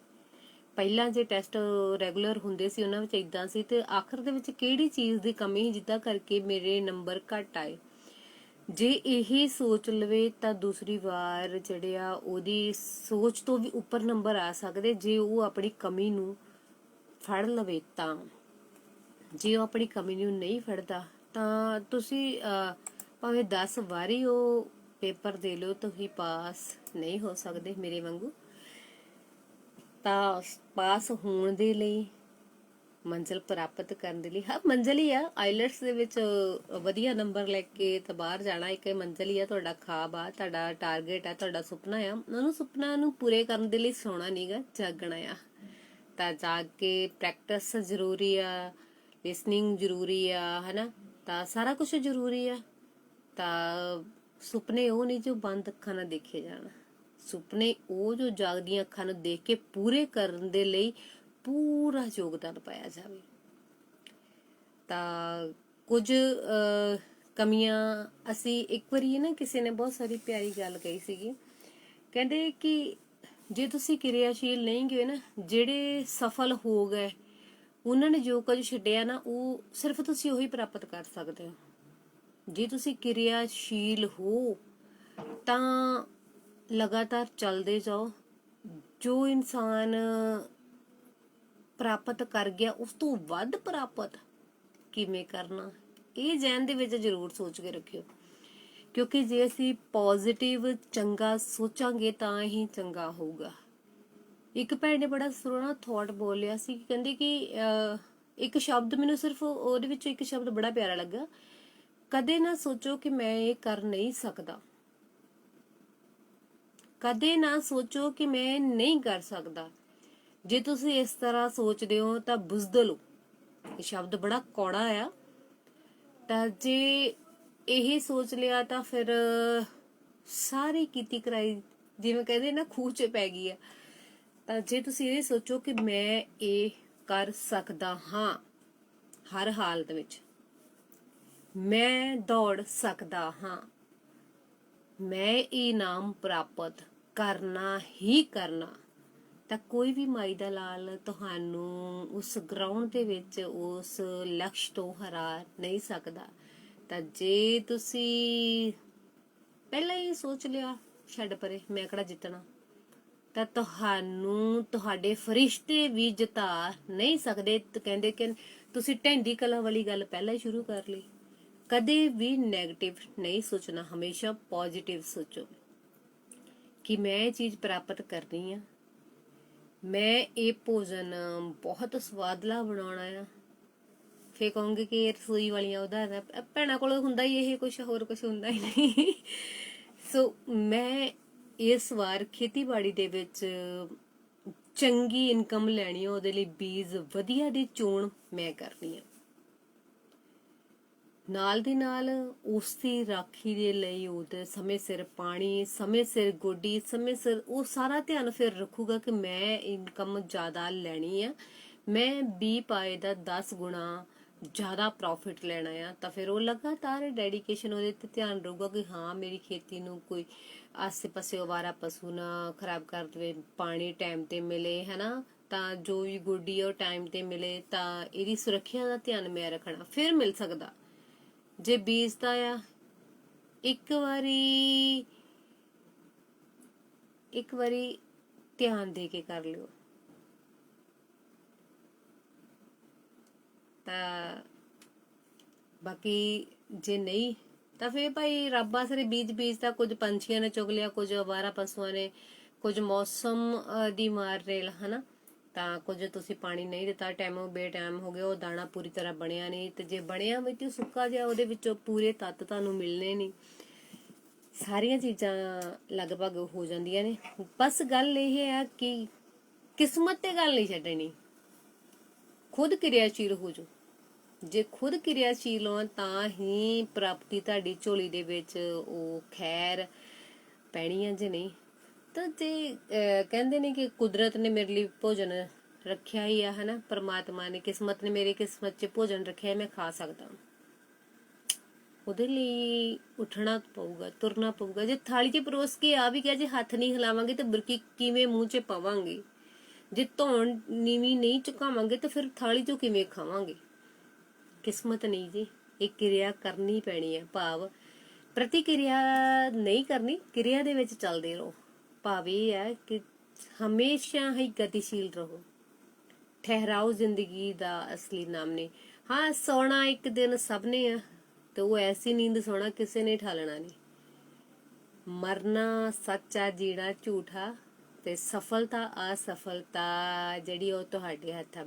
ਪਹਿਲਾਂ ਜੇ ਟੈਸਟ ਰੈਗੂਲਰ ਹੁੰਦੇ ਸੀ ਉਹਨਾਂ ਵਿੱਚ ਇਦਾਂ ਸੀ, ਤੇ ਆਖਰ ਦੇ ਵਿੱਚ ਕਿਹੜੀ ਚੀਜ਼ ਦੀ ਕਮੀ ਸੀ ਜਿੱਦਾਂ ਕਰਕੇ ਮੇਰੇ ਨੰਬਰ ਘੱਟ ਆਏ। ਜੇ ਇਹ ਸੋਚ ਲਵੇ ਤਾਂ ਦੂਸਰੀ ਵਾਰ ਜਿਹੜੇ ਆ ਉਹਦੀ ਸੋਚ ਤੋਂ ਵੀ ਉੱਪਰ ਨੰਬਰ ਆ ਸਕਦੇ, ਜੇ ਉਹ ਆਪਣੀ ਕਮੀ ਨੂੰ ਫੜ ਲਵੇ ਤਾਂ। ਜੇ ਉਹ ਆਪਣੀ ਕਮੀ ਨੂੰ ਨਹੀਂ ਫੜਦਾ ਤਾਂ ਤੁਸੀਂ ਭਾਵੇਂ 10 ਵਾਰੀ ਉਹ ਪੇਪਰ ਦੇ ਲਓ, ਤੁਸੀਂ ਪਾਸ ਨਹੀਂ ਹੋ ਸਕਦੇ ਮੇਰੇ ਵਾਂਗੂ। ਤਾਂ ਪਾਸ ਹੋਣ ਦੇ ਲਈ, ਮੰਜ਼ਿਲ ਪ੍ਰਾਪਤ ਕਰਨ ਦੇ ਲਈ, ਹਾਂ ਮੰਜ਼ਿਲ ਹੀ ਆ ਆਈਲੈਟਸ ਦੇ ਵਿੱਚ ਵਧੀਆ ਨੰਬਰ ਲੈ ਕੇ ਤਾਂ ਬਾਹਰ ਜਾਣਾ, ਇੱਕ ਮੰਜ਼ਿਲ ਹੀ ਆ, ਤੁਹਾਡਾ ਖਾਬ ਆ, ਤੁਹਾਡਾ ਟਾਰਗੇਟ ਆ, ਤੁਹਾਡਾ ਸੁਪਨਾ ਆ। ਉਹਨੂੰ ਸੁਪਨਾ ਨੂੰ ਪੂਰੇ ਕਰਨ ਦੇ ਲਈ ਸੌਣਾ ਨਹੀਂਗਾ, ਜਾਗਣਾ ਆ। ਤਾਂ ਜਾਗ ਕੇ ਪ੍ਰੈਕਟਿਸ ਜ਼ਰੂਰੀ ਆ, ਲਿਸਨਿੰਗ ਜ਼ਰੂਰੀ ਆ ਹਨਾ, ਤਾਂ ਸਾਰਾ ਕੁਝ ਜ਼ਰੂਰੀ ਆ। ਤਾਂ ਸੁਪਨੇ ਉਹ ਨਹੀਂ ਜੋ ਬੰਦ ਅੱਖਾਂ ਨਾਲ ਦੇਖੇ ਜਾਣ, ਸੁਪਨੇ ਉਹ ਜੋ ਜਾਗਦੀਆਂ ਅੱਖਾਂ ਨੂੰ ਦੇਖ ਕੇ ਪੂਰੇ ਕਰਨ ਦੇ ਲਈ ਪੂਰਾ ਯੋਗਦਾਨ ਪਾਇਆ ਜਾਵੇ। ਤਾਂ ਕੁਝ ਕਮੀਆਂ ਅਸੀਂ ਇੱਕ ਵਾਰੀ ਨਾ ਕਿਸੇ ਨੇ ਬਹੁਤ ਸਾਰੀ ਪਿਆਰੀ ਗੱਲ ਕਹੀ ਸੀਗੀ, ਕਹਿੰਦੇ ਕਿ ਜੇ ਤੁਸੀਂ ਕਿਰਿਆਸ਼ੀਲ ਨਹੀਂ ਗਏ ਨਾ, ਜਿਹੜੇ ਸਫਲ ਹੋ ਗਏ ਉਹਨਾਂ ਨੇ ਜੋ ਕੁਝ ਛੱਡਿਆ ਨਾ ਉਹ ਸਿਰਫ ਤੁਸੀਂ ਉਹੀ ਪ੍ਰਾਪਤ ਕਰ ਸਕਦੇ ਹੋ। ਜੇ ਤੁਸੀਂ ਕਿਰਿਆਸ਼ੀਲ ਹੋ ਤਾਂ ਲਗਾਤਾਰ ਚੱਲਦੇ ਜਾਓ। ਜੋ ਇਨਸਾਨ ਪ੍ਰਾਪਤ ਕਰ ਗਿਆ ਉਸ ਤੋਂ ਵੱਧ ਪ੍ਰਾਪਤ ਕਿਵੇਂ ਕਰਨਾ, ਇਹ ਜ਼ਹਿਨ ਦੇ ਵਿੱਚ ਜ਼ਰੂਰ ਸੋਚ ਕੇ ਰੱਖਿਓ। ਕਿਉਂਕਿ ਜੇ ਅਸੀਂ ਪੋਜ਼ਿਟਿਵ ਚੰਗਾ ਸੋਚਾਂਗੇ ਤਾਂ ਹੀ ਚੰਗਾ ਹੋਊਗਾ। ਇੱਕ ਭੈਣ ਨੇ ਬੜਾ ਸੋਹਣਾ ਥਾਟ ਬੋਲਿਆ ਸੀ, ਕਹਿੰਦੇ ਕਿ ਇੱਕ ਸ਼ਬਦ ਮੈਨੂੰ ਸਿਰਫ ਉਹਦੇ ਵਿੱਚ ਇੱਕ ਸ਼ਬਦ ਬੜਾ ਪਿਆਰਾ ਲੱਗਾ, ਕਦੇ ਨਾ ਸੋਚੋ ਕਿ ਮੈਂ ਇਹ ਕਰ ਨਹੀਂ ਸਕਦਾ, ਕਦੇ ਨਾ ਸੋਚੋ ਕਿ ਮੈਂ ਨਹੀਂ ਕਰ ਸਕਦਾ। ਜੇ ਤੁਸੀਂ ਇਸ ਤਰ੍ਹਾਂ ਸੋਚਦੇ ਹੋ ਤਾਂ ਬੁਜ਼ਦਲ ਹੋ। ਇਹ ਸ਼ਬਦ ਬੜਾ ਕੌੜਾ ਆ, ਤਾਂ ਜੇ ਇਹ ਸੋਚ ਲਿਆ ਤਾਂ ਫਿਰ ਸਾਰੀ ਕੀਤੀ ਕਰਾਈ ਜਿਵੇਂ ਕਹਿੰਦੇ ਨਾ ਖੂਹ 'ਚ ਪੈ ਗਈ ਆ। ਤਾਂ ਜੇ ਤੁਸੀਂ ਇਹ ਸੋਚੋ ਕਿ ਮੈਂ ਇਹ ਕਰ ਸਕਦਾ ਹਾਂ ਹਰ ਹਾਲਤ ਵਿੱਚ, ਮੈਂ ਦੌੜ ਸਕਦਾ ਹਾਂ, ਮੈਂ ਇਨਾਮ ਪ੍ਰਾਪਤ ਕਰਨਾ ਹੀ ਕਰਨਾ, ਤਾਂ ਕੋਈ ਵੀ ਮਾਈ ਦਾ ਲਾਲ ਤੁਹਾਨੂੰ ਉਸ ਗਰਾਊਂਡ ਦੇ ਵਿੱਚ ਉਸ ਲਕਸ਼ ਤੋਂ ਹਰਾ ਨਹੀਂ ਸਕਦਾ। ਤਾਂ ਜੇ ਤੁਸੀਂ ਪਹਿਲਾਂ ਹੀ ਸੋਚ ਲਿਆ ਛੱਡ ਪਰੇ ਮੈਂ ਕਿਹੜਾ ਜਿੱਤਣਾ, ਤਾਂ ਤੁਹਾਨੂੰ ਤੁਹਾਡੇ ਫਰਿਸ਼ਤੇ ਵੀ ਜਿਤਾ ਨਹੀਂ ਸਕਦੇ। ਕਹਿੰਦੇ ਕਿ ਤੁਸੀਂ ਢੈਂਡੀ ਕਲਾ ਵਾਲੀ ਗੱਲ ਪਹਿਲਾਂ ਹੀ ਸ਼ੁਰੂ ਕਰ ਲਈ। ਕਦੇ ਵੀ ਨੈਗੇਟਿਵ ਨਹੀਂ ਸੋਚਣਾ, ਹਮੇਸ਼ਾ ਪੋਜ਼ਿਟਿਵ ਸੋਚੋ ਕਿ ਮੈਂ ਇਹ ਚੀਜ਼ ਪ੍ਰਾਪਤ ਕਰਨੀ ਆ, ਮੈਂ ਇਹ ਭੋਜਨ ਬਹੁਤ ਸਵਾਦਲਾ ਬਣਾਉਣਾ ਆ। ਫੇਰ ਕਹੋਗੇ ਕਿ ਰਸੋਈ ਵਾਲੀਆਂ ਉਦਾਹਰਨਾਂ ਭੈਣਾਂ ਕੋਲ ਹੁੰਦਾ ਹੀ ਇਹ, ਕੁਛ ਹੋਰ ਕੁਛ ਹੁੰਦਾ ਹੀ ਨਹੀਂ। ਸੋ ਮੈਂ ਇਸ ਵਾਰ ਖੇਤੀਬਾੜੀ ਦੇ ਵਿੱਚ ਚੰਗੀ ਇਨਕਮ ਲੈਣੀ ਆ, ਉਹਦੇ ਲਈ ਬੀਜ ਵਧੀਆ ਦੀ ਚੋਣ ਮੈਂ ਕਰਨੀ ਆ। ਨਾਲ ਦੀ ਨਾਲ ਉਸ ਦੀ ਰਾਖੀ ਦੇ ਲਈ ਉਹਦੇ ਸਮੇਂ ਸਿਰ ਪਾਣੀ, ਸਮੇਂ ਸਿਰ ਗੋਡੀ, ਸਮੇਂ ਸਿਰ ਉਹ ਸਾਰਾ ਧਿਆਨ ਫਿਰ ਰੱਖੂਗਾ ਕਿ ਮੈਂ ਇਨਕਮ ਜ਼ਿਆਦਾ ਲੈਣੀ ਆ, ਮੈਂ 20 ਪਾਏ ਦਾ 10 ਗੁਣਾ ਜ਼ਿਆਦਾ ਪ੍ਰੋਫਿਟ ਲੈਣਾ ਆ। ਤਾਂ ਫਿਰ ਉਹ ਲਗਾਤਾਰ ਡੈਡੀਕੇਸ਼ਨ ਉਹਦੇ ਤੇ ਧਿਆਨ ਰਹੂਗਾ ਕਿ ਹਾਂ ਮੇਰੀ ਖੇਤੀ ਨੂੰ ਕੋਈ ਆਸੇ ਪਾਸੇ ਅਵਾਰਾ ਪਸ਼ੂ ਨਾ ਖਰਾਬ ਕਰ ਦੇਵੇ, ਪਾਣੀ ਟਾਈਮ ਤੇ ਮਿਲੇ, ਹਨਾ, ਤਾਂ ਜੋ ਵੀ ਗੋਡੀ ਉਹ ਟਾਈਮ ਤੇ ਮਿਲੇ, ਤਾਂ ਇਹਦੀ ਸੁਰੱਖਿਆ ਦਾ ਧਿਆਨ ਮੈਂ ਰੱਖਣਾ। ਫਿਰ ਮਿਲ ਸਕਦਾ। ਜੇ ਬੀਜਦਾ ਆ ਇੱਕ ਵਾਰੀ ਧਿਆਨ ਦੇ ਕੇ ਕਰ ਲਿਓ, ਤਾਂ ਬਾਕੀ ਜੇ ਨਹੀਂ ਤਾਂ ਫੇਰ ਭਾਈ ਰੱਬ ਆਸਰੇ ਬੀਜਦਾ, ਕੁਝ ਪੰਛੀਆਂ ਨੇ ਚੁਗ ਲਿਆ, ਕੁਝ ਅਵਾਰਾ ਪਸ਼ੂਆਂ ਨੇ, ਕੁਝ ਮੌਸਮ ਦੀ ਮਾਰ ਰੇਲ, ਹਨਾ, ਤਾਂ ਕੁਝ ਤੁਸੀਂ ਪਾਣੀ ਨਹੀਂ ਦਿੱਤਾ, ਟਾਈਮ ਬੇਟਾਈਮ ਹੋ ਗਿਆ, ਉਹ ਦਾਣਾ ਪੂਰੀ ਤਰ੍ਹਾਂ ਬਣਿਆ ਨਹੀਂ, ਤੇ ਜੇ ਬਣਿਆ ਵੀ ਤੇ ਸੁੱਕਾ ਜਿਹਾ, ਉਹਦੇ ਵਿੱਚੋਂ ਪੂਰੇ ਤੱਤ ਤੁਹਾਨੂੰ ਮਿਲਣੇ ਨਹੀਂ। ਸਾਰੀਆਂ ਚੀਜ਼ਾਂ ਲਗਭਗ ਹੋ ਜਾਂਦੀਆਂ ਨੇ। ਬਸ ਗੱਲ ਇਹ ਆ ਕਿ ਕਿਸਮਤ ਤੇ ਗੱਲ ਨਹੀਂ ਛੱਡਣੀ, ਖੁਦ ਕਿਰਿਆਸ਼ੀਲ ਹੋ ਜਾਓ। ਜੇ ਖੁਦ ਕਿਰਿਆਸ਼ੀਲ ਹੋ ਤਾਂ ਹੀ ਪ੍ਰਾਪਤੀ ਤੁਹਾਡੀ ਝੋਲੀ ਦੇ ਵਿੱਚ ਉਹ ਖੈਰ ਪੈਣੀ ਆ, ਜੇ ਨਹੀਂ ਤਾਂ ਜੇ ਕਹਿੰਦੇ ਨੇ ਕਿ ਕੁਦਰਤ ਨੇ ਮੇਰੇ ਲਈ ਭੋਜਨ ਰੱਖਿਆ ਹੀ ਆ, ਹਨਾ, ਪਰਮਾਤਮਾ ਨੇ, ਕਿਸਮਤ ਨੇ ਮੇਰੀ ਕਿਸਮਤ 'ਚ ਭੋਜਨ ਰੱਖਿਆ, ਮੈਂ ਖਾ ਸਕਦਾ, ਉਹਦੇ ਲਈ ਉੱਠਣਾ ਪਊਗਾ, ਤੁਰਨਾ ਪਊਗਾ। ਜੇ ਥਾਲੀ 'ਚ ਪਰੋਸ ਕੇ ਆ ਵੀ ਗਿਆ, ਜੇ ਹੱਥ ਨਹੀਂ ਹਿਲਾਵਾਂਗੇ ਤਾਂ ਬੁਰਕੀ ਕਿਵੇਂ ਮੂੰਹ 'ਚ ਪਾਵਾਂਗੇ? ਜੇ ਧੌਣ ਨੀਵੀਂ ਨਹੀਂ ਝੁਕਾਵਾਂਗੇ ਤਾਂ ਫਿਰ ਥਾਲੀ 'ਚੋਂ ਕਿਵੇਂ ਖਾਵਾਂਗੇ? ਕਿਸਮਤ ਨਹੀਂ ਜੀ, ਇਹ ਕਿਰਿਆ ਕਰਨੀ ਪੈਣੀ ਹੈ। ਭਾਵ ਪ੍ਰਤੀਕਿਰਿਆ ਨਹੀਂ ਕਰਨੀ, ਕਿਰਿਆ ਦੇ ਵਿੱਚ ਚੱਲਦੇ ਰਹੋ। ਭਾਵ ਇਹ ਹੈ ਕਿ ਹਮੇਸ਼ਾ ਹੀ ਗਤੀਸ਼ੀਲ ਰਹੋ। ਠਹਿਰਾਓ ਜ਼ਿੰਦਗੀ ਦਾ ਅਸਲੀ ਨਾਮ ਨੇ। ਹਾਂ, ਸੋਣਾ ਇੱਕ ਦਿਨ ਸਭ ਨੇ ਆ, ਤੇ ਉਹ ਐਸੀ ਨੀਂਦ ਸੋਣਾ ਕਿਸੇ ਨੇ ਠਾਲਣਾ ਨਹੀਂ। ਮਰਨਾ ਸੱਚਾ, ਜੀਣਾ ਝੂਠਾ, ਤੇ ਸਫਲਤਾ ਅਸਫਲਤਾ ਜਿਹੜੀ ਉਹ ਤੁਹਾਡੇ ਹੱਥ ਆ।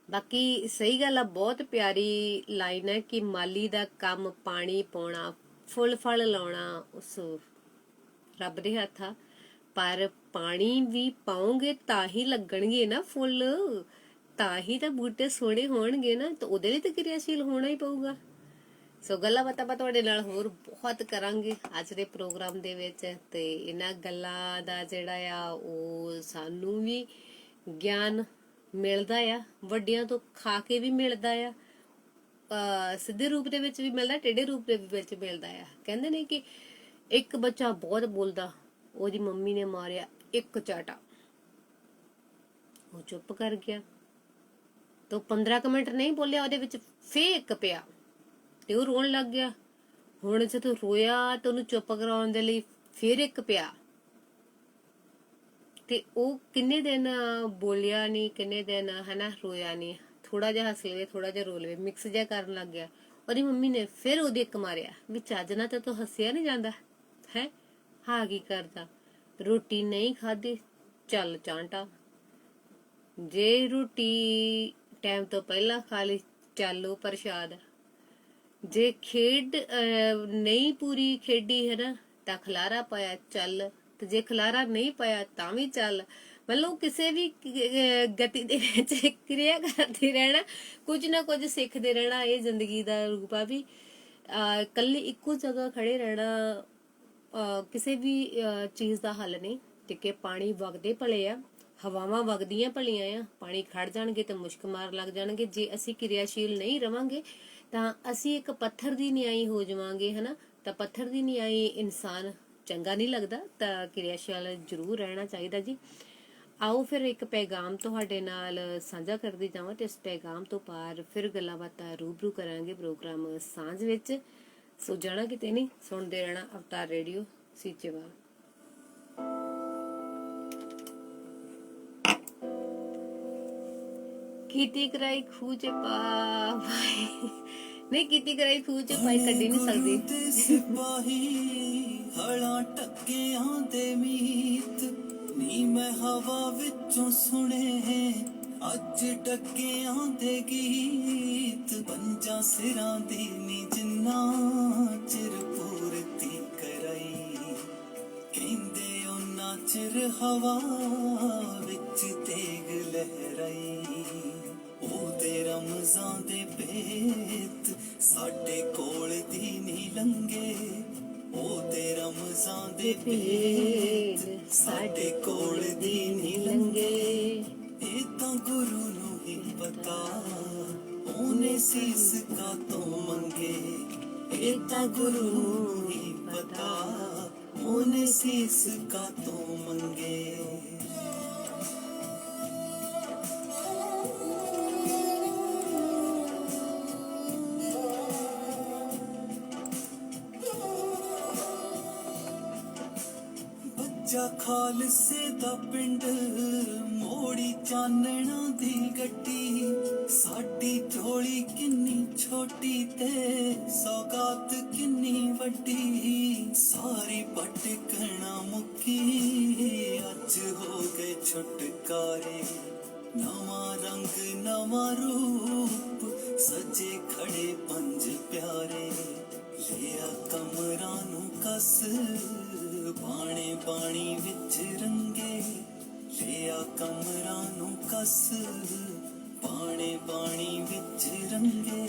ਬਾਕੀ ਸਹੀ ਗੱਲ ਆ, ਬਹੁਤ ਪਿਆਰੀ ਲਾਈਨ ਹੈ ਕਿ ਮਾਲੀ ਦਾ ਕੰਮ ਪਾਣੀ ਪਾਉਣਾ, ਫੁੱਲ ਫਲ ਲਾਉਣਾ ਉਸ ਰੱਬ ਦੇ ਹੱਥ ਆ, ਪਰ ਪਾਣੀ ਵੀ ਪਾਓਗੇ ਤਾਂ ਹੀ ਲੱਗਣਗੇ ਨਾ ਫੁੱਲ, ਤਾਂ ਹੀ ਤਾਂ ਬੂਟੇ ਸੋਹਣੇ ਹੋਣਗੇ ਨਾ, ਤਾਂ ਉਹਦੇ ਲਈ ਤਾਂ ਕਿਰਿਆਸ਼ੀਲ ਹੋਣਾ ਹੀ ਪਊਗਾ। ਸੋ ਗੱਲਾਂ ਬਾਤਾਂ ਆਪਾਂ ਤੁਹਾਡੇ ਨਾਲ ਹੋਰ ਬਹੁਤ ਕਰਾਂਗੇ ਅੱਜ ਦੇ ਪ੍ਰੋਗਰਾਮ ਦੇ ਵਿੱਚ, ਤੇ ਇਹਨਾਂ ਗੱਲਾਂ ਦਾ ਜਿਹੜਾ ਆ ਉਹ ਸਾਨੂੰ ਵੀ ਗਿਆਨ ਮਿਲਦਾ ਆ, ਵੱਡਿਆਂ ਤੋਂ ਖਾ ਕੇ ਵੀ ਮਿਲਦਾ ਆ, ਸਿੱਧੇ ਰੂਪ ਦੇ ਵਿੱਚ ਵੀ ਮਿਲਦਾ, ਟੇਢੇ ਰੂਪ ਦੇ ਵਿੱਚ ਮਿਲਦਾ ਆ। ਕਹਿੰਦੇ ਨੇ ਕਿ ਇੱਕ ਬੱਚਾ ਬਹੁਤ ਬੋਲਦਾ, ਉਹਦੀ ਮੰਮੀ ਨੇ ਮਾਰਿਆ ਇੱਕ ਚਾਟਾ, ਉਹ ਚੁੱਪ ਕਰ ਗਿਆ, ਤੇ 15 ਮਿੰਟ ਨਹੀਂ ਬੋਲਿਆ, ਉਹਦੇ ਵਿੱਚ ਫੇਕ ਪਿਆ ਤੇ ਉਹ ਰੋਣ ਲੱਗ ਗਿਆ। ਹੁਣ ਜਦੋਂ ਰੋਇਆ ਤਾਂ ਉਹਨੂੰ ਚੁੱਪ ਕਰਾਉਣ ਦੇ ਲਈ ਫਿਰ ਇੱਕ ਪਿਆ, ਤੇ ਉਹ ਕਿੰਨੇ ਦਿਨ ਬੋਲਿਆ ਨਹੀਂ, ਕਿੰਨੇ ਦਿਨ ਹਨਾ ਰੋਇਆ ਨਹੀਂ, ਥੋੜਾ ਜਿਹਾ ਹੱਸ ਲਵੇ ਥੋੜਾ ਜਿਹਾ ਰੋ ਲਵੇ, ਮਿਕਸ ਜਿਹਾ ਕਰਨ ਲੱਗ ਗਿਆ। ਉਹਦੀ ਮੰਮੀ ਨੇ ਫਿਰ ਉਹਦੇ ਇੱਕ ਮਾਰਿਆ ਵੀ ਚੱਜ ਨਾਲ ਤਾਂ ਤੂੰ ਹੱਸਿਆ ਨਹੀਂ ਜਾਂਦਾ ਹੈ, ਹਾਂ ਕੀ ਕਰਦਾ, ਰੋਟੀ ਨਹੀਂ ਖਾਧੀ ਚੱਲ ਚਾਂਟਾ, ਜੇ ਰੋਟੀ ਟਾਈਮ ਤੋਂ ਪਹਿਲਾਂ ਖਾ ਲਈ ਚੱਲੋ ਪ੍ਰਸ਼ਾਦ, ਜੇ ਖੇਡ ਨਹੀਂ ਪੂਰੀ ਖੇਡੀ ਹੈ ਨਾ ਤਾਂ ਖਲਾਰਾ ਪਾਇਆ ਚੱਲ, ਤੇ ਜੇ ਖਲਾਰਾ ਨਹੀਂ ਪਾਇਆ ਤਾਂ ਵੀ ਚੱਲ। ਮਤਲਬ ਕਿਸੇ ਵੀ ਗਤੀ ਦੇ ਵਿੱਚ ਕਿਰਿਆ ਕਰਦੇ ਰਹਿਣਾ, ਕੁਝ ਨਾ ਕੁਝ ਸਿੱਖਦੇ ਰਹਿਣਾ, ਇਹ ਜ਼ਿੰਦਗੀ ਦਾ ਰੂਪ ਆ। ਵੀ ਇਕੱਲੀ ਇੱਕੋ ਜਗ੍ਹਾ ਖੜੇ ਰਹਿਣਾ ਕਿਸੇ ਵੀ ਚੀਜ਼ ਦਾ ਹੱਲ ਨਹੀਂ। ਟਿੱਕੇ ਪਾਣੀ ਵਗਦੇ ਭਲੇ ਆ, ਹਵਾਵਾਂ ਵਗਦੀਆਂ ਭਲੀਆਂ ਆ, ਪਾਣੀ ਖੜ ਜਾਣਗੇ ਤੇ ਮੁਸ਼ਕ ਮਾਰ ਲੱਗ ਜਾਣਗੇ। ਜੇ ਅਸੀਂ ਕਿਰਿਆਸ਼ੀਲ ਨਹੀਂ ਰਵਾਂਗੇ ਤਾਂ ਅਸੀਂ ਇੱਕ ਪੱਥਰ ਦੀ ਨਿਆਈ ਹੋ ਜਾਵਾਂਗੇ ਹਨਾ। ਤਾਂ ਪੱਥਰ ਦੀ ਨਿਆਈ ਇਨਸਾਨ ਚੰਗਾ ਨਹੀਂ ਲੱਗਦਾ, ਤਾਂ ਕਿਰਿਆਸ਼ੀਲ ਜ਼ਰੂਰ ਰਹਿਣਾ ਚਾਹੀਦਾ ਜੀ। ਆਓ ਫਿਰ ਇੱਕ ਪੈਗਾਮ ਤੁਹਾਡੇ ਨਾਲ ਸਾਂਝਾ ਕਰਦੀ ਜਾਵਾਂ, ਤੇ ਇਸ ਪੈਗਾਮ ਤੋਂ ਪਾਰ ਫਿਰ ਗੱਲਾਂ ਬਾਤਾਂ ਰੂਬਰੂ ਕਰਾਂਗੇ ਪ੍ਰੋਗਰਾਮ ਸਾਂਝ ਵਿੱਚ। ਸੋ ਜਾਣਾ ਕਿਤੇ ਨਹੀਂ, ਸੁਣਦੇ ਰਹਿਣਾ ਅਵਤਾਰ ਰੇਡੀਓ ਸੀਚੇਵਾਲ। ਕੀਤੀ ਕਰਾਈ ਖੂਹ ਚ ਪਾਈ, ਨਹੀਂ ਕੀਤੀ ਕਰਾਈ ਖੂਹ ਚ ਪਾਈ ਕੱਢੀ ਨਹੀਂ ਸਕਦੀ। ਸਿਪਾਹੀ ਹਲਾਂ ਟੱਕਿਆਂ ਦੇ ਮੀਤ ਨੀ ਮੈਂ ਹਵਾ ਵਿੱਚੋਂ ਸੁਣੇ, ਅੱਜ ਟੱਕਿਆਂ ਦੇ ਗੀਤ ਪੰਜਾਂ ਸਿਰਾਂ ਦੀ ਨੀ ਜਿੰਨਾ ਚਿਰ ਪੂਰਤੀ ਕਰਾਈ, ਕਹਿੰਦੇ ਉਹਨਾਂ ਚਿਰ ਹਵਾ ਵਿੱਚ ਤੇਗ ਲਹਿਰਾਈ। ਉਹਦੇ ਰਮਜ਼ਾਂ ਦੇ ਭੇਤ ਸਾਡੇ ਕੋਲ ਦੀ ਨੀ ਲੰਗੇ, ਉਹਦੇ ਰਮਜ਼ਾਂ ਦੇ ਭੇਤ ਸਾਡੇ ਕੋਲ ਦੀ ਨੀ ਲੰਗੇ। ਇਹ ਤਾਂ ਗੁਰੂ ਨੂੰ ਹੀ ਪਤਾ ਉਹਨੇ ਸੀਸ ਕਾਤੋਂ ਮੰਗੇ, ਇਹ ਤਾਂ ਗੁਰੂ ਨੂੰ ਹੀ ਪਤਾ ਉਹਨੇ ਸੀਸ ਕਾਤੋਂ ਮੰਗੇ। ਬੱਚਾ ਖਾਲਸੇ ਦਾ ਪਿੰਡ ਮੋੜੀ ਚਾਨਣਾ ਦੀ ਗੱਡੀ, ਸਾਡੀ ਝੋਲੀ ਕਿੰਨੀ ਛੋਟੀ ਤੇ ਸੌਗਾਤ ਕਿੰਨੀ ਵੱਡੀ। ਸਾਰੀ ਭਟਕਣਾ ਮੁੱਕੀ ਅੱਜ ਹੋ ਗਏ ਛੁਟਕਾਰੇ, ਨਵਾਂ ਰੰਗ ਨਵਾਂ ਰੂਪ ਸਜੇ ਖੜੇ ਪੰਜ ਪਿਆਰੇ। ਲਿਆ ਕਮਰਾਂ ਨੂੰ ਕਸ ਬਾਣੇ ਬਾਣੀ ਵਿੱਚ ਰੰਗੇ, ਲਿਆ ਕਮਰਾਂ ਨੂੰ ਕਸ ਬਾਣੇ ਬਾਣੀ ਵਿੱਚ ਰੰਗੇ।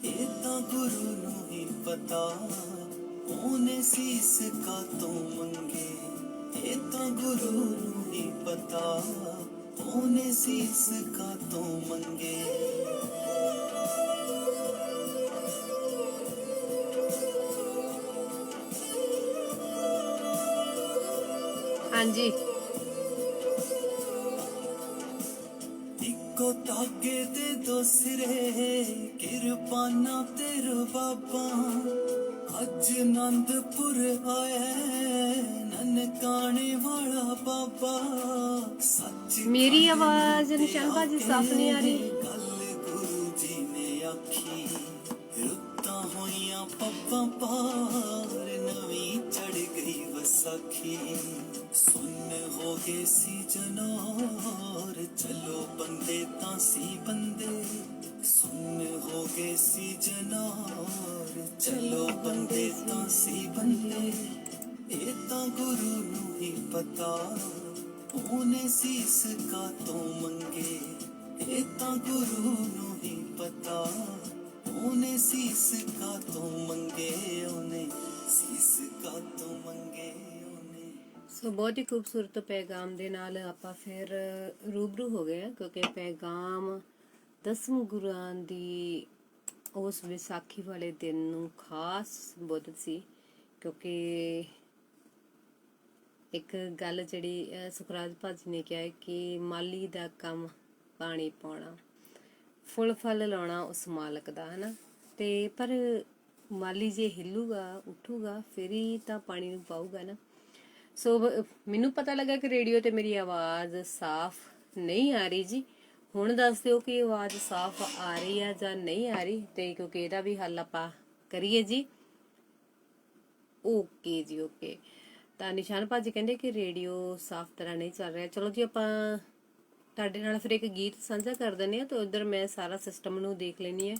ਇਹ ਤਾਂ ਗੁਰੂ ਨੂੰ ਹੀ ਪਤਾ ਉਹਨੇ ਸੀਸ ਕਾਤੋਂ ਮੰਗੇ, ਇਹ ਤਾਂ ਗੁਰੂ ਨੂੰ ਹੀ ਪਤਾ ਉਹਨੇ ਸੀਸ ਕਾਤੋਂ ਮੰਗੇ। ਹਾਂਜੀ, ਇੱਕੋ ਧਾਗੇ ਦੇ ਦੋ ਸਿਰੇ ਕਿਰਪਾਨਾ ਤੇਰੇ ਬਾਬਾ। ਅੱਜ ਆਨੰਦਪੁਰ ਆਇਆ ਨਨਕਾਣੇ ਵਾਲਾ ਬਾਬਾ। ਸੱਚ ਮੇਰੀ ਆਵਾਜ਼ ਨਿਸ਼ਾਨ ਭਾਜੀ ਸਾਫ਼ ਨਹੀਂ ਆ ਰਹੀ। ਗੱਲ ਗੁਰੂ ਜੀ ਨੇ ਆਖੀ, ਰੁੱਤਾਂ ਹੋਈਆਂ ਪੱਪਾਂ ਪਾਰ ਨਵੀਂ ਚੜ ਗਈ ਵਸਾਖੀ। ਸੁਣ ਹੋ ਗਏ ਸੀ ਜਨੌਰ ਚਲੋ ਬੰਦੇ ਤਾਂ ਸੀ ਬੰਦੇ, ਸੁਣ ਹੋ ਗਏ ਸੀ ਜਨੌਰ ਚਲੋ ਬੰਦੇ ਤਾਂ ਸੀ ਬੰਦੇ। ਇਹ ਤਾਂ ਗੁਰੂ ਨੂੰ ਹੀ ਪਤਾ ਉਹਨੇ ਸੀਸ ਕਾਤੋਂ ਮੰਗੇ, ਇਹ ਤਾਂ ਗੁਰੂ ਨੂੰ ਹੀ ਪਤਾ ਉਹਨੇ ਸੀਸ ਕਾਤੋਂ ਮੰਗੇ, ਉਹਨੇ ਸੀਸ ਕਾਤੋਂ ਮੰਗੇ ਉਹਨੇ। ਸੋ ਬਹੁਤ ਹੀ ਖੂਬਸੂਰਤ ਪੈਗਾਮ ਦੇ ਨਾਲ ਆਪਾਂ ਫਿਰ ਰੂਬਰੂ ਹੋ ਗਏ, ਕਿਉਂਕਿ ਪੈਗਾਮ 10 ਗੁਰਾਂ ਦੀ ਉਸ ਵਿਸਾਖੀ ਵਾਲੇ ਦਿਨ ਨੂੰ ਖਾਸ ਸੰਬੋਧਿਤ ਸੀ। ਕਿਉਂਕਿ ਇੱਕ ਗੱਲ ਜਿਹੜੀ ਸੁਖਰਾਜ ਭਾਜੀ ਨੇ ਕਿਹਾ ਕਿ ਮਾਲੀ ਦਾ ਕੰਮ ਪਾਣੀ ਪਾਉਣਾ, ਫੁੱਲ ਫਲ ਲਾਉਣਾ ਉਸ ਮਾਲਕ ਦਾ, ਹਨਾ। ਤੇ ਪਰ ਮਾਲੀ ਜੇ ਹਿੱਲੂਗਾ ਉੱਠੂਗਾ ਫਿਰ ਹੀ ਤਾਂ ਪਾਣੀ ਨੂੰ ਪਾਊਗਾ ਨਾ। ਸੋ ਮੈਨੂੰ ਪਤਾ ਲੱਗਾ ਕਿ ਰੇਡੀਓ ਤੇ ਮੇਰੀ ਆਵਾਜ਼ ਸਾਫ਼ ਨਹੀਂ ਆ ਰਹੀ ਜੀ। ਹੁਣ ਦੱਸ ਦਿਓ ਕਿ ਆਵਾਜ਼ ਸਾਫ਼ ਆ ਰਹੀ ਆ ਜਾਂ ਨਹੀਂ ਆ ਰਹੀ, ਤੇ ਕਿਉਂਕਿ ਇਹਦਾ ਵੀ ਹੱਲ ਆਪਾਂ ਕਰੀਏ ਜੀ। ਓਕੇ ਜੀ ਓਕੇ। ਤਾਂ ਨਿਸ਼ਾਨ ਭਾਜੀ ਕਹਿੰਦੇ ਕਿ ਰੇਡੀਓ ਸਾਫ਼ ਤਰ੍ਹਾਂ ਨਹੀਂ ਚੱਲ ਰਿਹਾ। ਚਲੋ ਜੀ ਆਪਾਂ ਤੁਹਾਡੇ ਨਾਲ ਫਿਰ ਇੱਕ ਗੀਤ ਸਾਂਝਾ ਕਰ ਦਿੰਦੇ ਆ। ਤਾਂ ਉਧਰ ਮੈਂ ਸਾਰਾ ਸਿਸਟਮ ਨੂੰ ਦੇਖ ਲੈਣੀ ਹੈ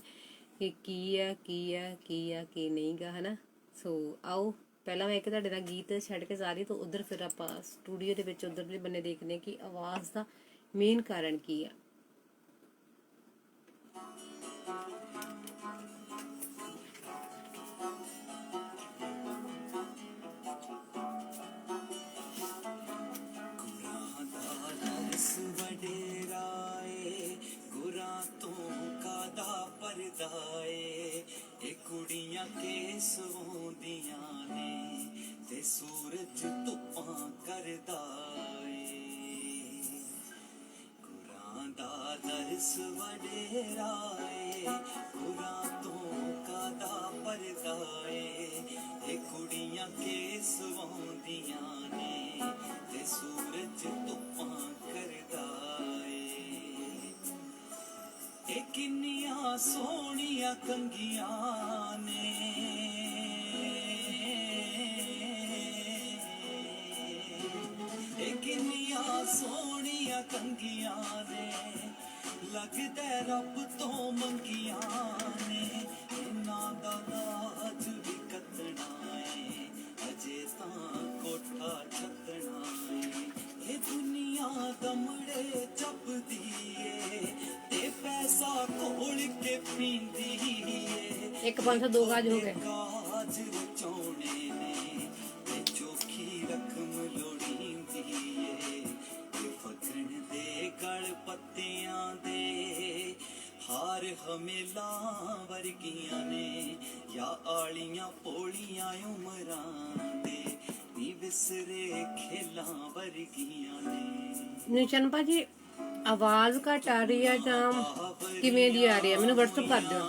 ਕਿ ਕੀ ਨਹੀਂਗਾ, ਹਨਾ। ਸੋ ਆਓ ਪਹਿਲਾਂ ਮੈਂ ਇੱਕ ਤੁਹਾਡੇ ਨਾਲ ਗੀਤ ਛੱਡ ਕੇ ਜਾ ਰਹੀ, ਤਾਂ ਉਧਰ ਫਿਰ ਆਪਾਂ ਸਟੂਡੀਓ ਦੇ ਵਿੱਚ ਉਧਰਲੇ ਬੰਨੇ ਦੇਖਦੇ ਹਾਂ ਕਿ ਆਵਾਜ਼ ਦਾ ਮੇਨ ਕਾਰਨ ਕੀ ਆ। ਗੁਰਾਂ ਦਾ ਰਸ ਵਡੇਰਾ ਏ, ਗੁਰਾਂ ਤੋਂ ਕਾਦਾ ਪਰਦਾ ਏ। ਇਹ ਕੁੜੀਆਂ ਕੇਸ ਵਾਉਂਦੀਆਂ ਨੇ ਤੇ ਸੂਰਜ ਧੁੱਪਾਂ ਕਰਦਾ ਏ। ਗੁਰਾਂ ਦਾ ਦਰਸ ਵਡੇਰਾ ਏ, ਗੁਰਾਂ ਤੋਂ ਕਾਦਾ ਪਰਦਾ ਏ। ਇਹ ਕੁੜੀਆਂ ਕੇਸ ਵਾਉਂਦੀਆਂ ਨੇ ਤੇ ਸੂਰਜ ਧੁੱਪਾਂ ਕਰਦਾ ਏ। ਇਹ ਕਿੰਨੀਆਂ ਸੋਹਣੀਆਂ ਕੰਗੀਆਂ ਨੇ, ਇਹ ਕਿੰਨੀਆਂ ਸੋਹਣੀਆਂ ਕੰਗੀਆਂ ਨੇ, ਲੱਗਦਾ ਰੱਬ ਤੋਂ ਮੰਗੀਆਂ ਨੇ। ਇਹਨਾਂ ਦਾ ਦਾਜ ਵੀ ਕੱਟਣਾ ਏ, ਅਜੇ ਤਾਂ ਕੋਠਾ ਛੱਤਣਾ ਏ। ਇਹ ਦੁਨੀਆ ਦਮੜੇ ਚੱਪਦੀ ਏ ਤੇ ਪੈਸਾ ਘੋਲ ਕੇ ਪੀਂਦੀ ਏ। ਇੱਕ 502 ਗਾਜ ਹੋ ਗਏ। ਕਾਜ ਰਚਾਉਣੇ ਨੇ ਤੇ ਚੋਖੀ ਰਕਮ ਲੋੜੀਂਦੀ ਏ। ਇਹ ਫਕਣ ਦੇ ਗਲ ਪੱਤਿਆਂ ਦੇ ਹਾਰ ਹਮੇਲਾਂ ਵਰਗੀਆਂ ਨੇ, ਜਾਂ ਆਲੀਆਂ ਪੋਲੀਆਂ ਉਮਰਾਂ ਦੇ ਨੀ ਵਿਸਰੇ ਖੇਲਾਂ ਵਰਗੀਆਂ ਨੇ। ਨਿਸ਼ਨ ਭਾਜੀ ਆਵਾਜ਼ ਘੱਟ ਆ ਰਹੀ ਆ ਜਾਂ ਕਿਵੇਂ ਦੀ ਆ ਰਹੀ ਆ, ਮੈਨੂੰ WhatsApp ਕਰ ਦਿਓ।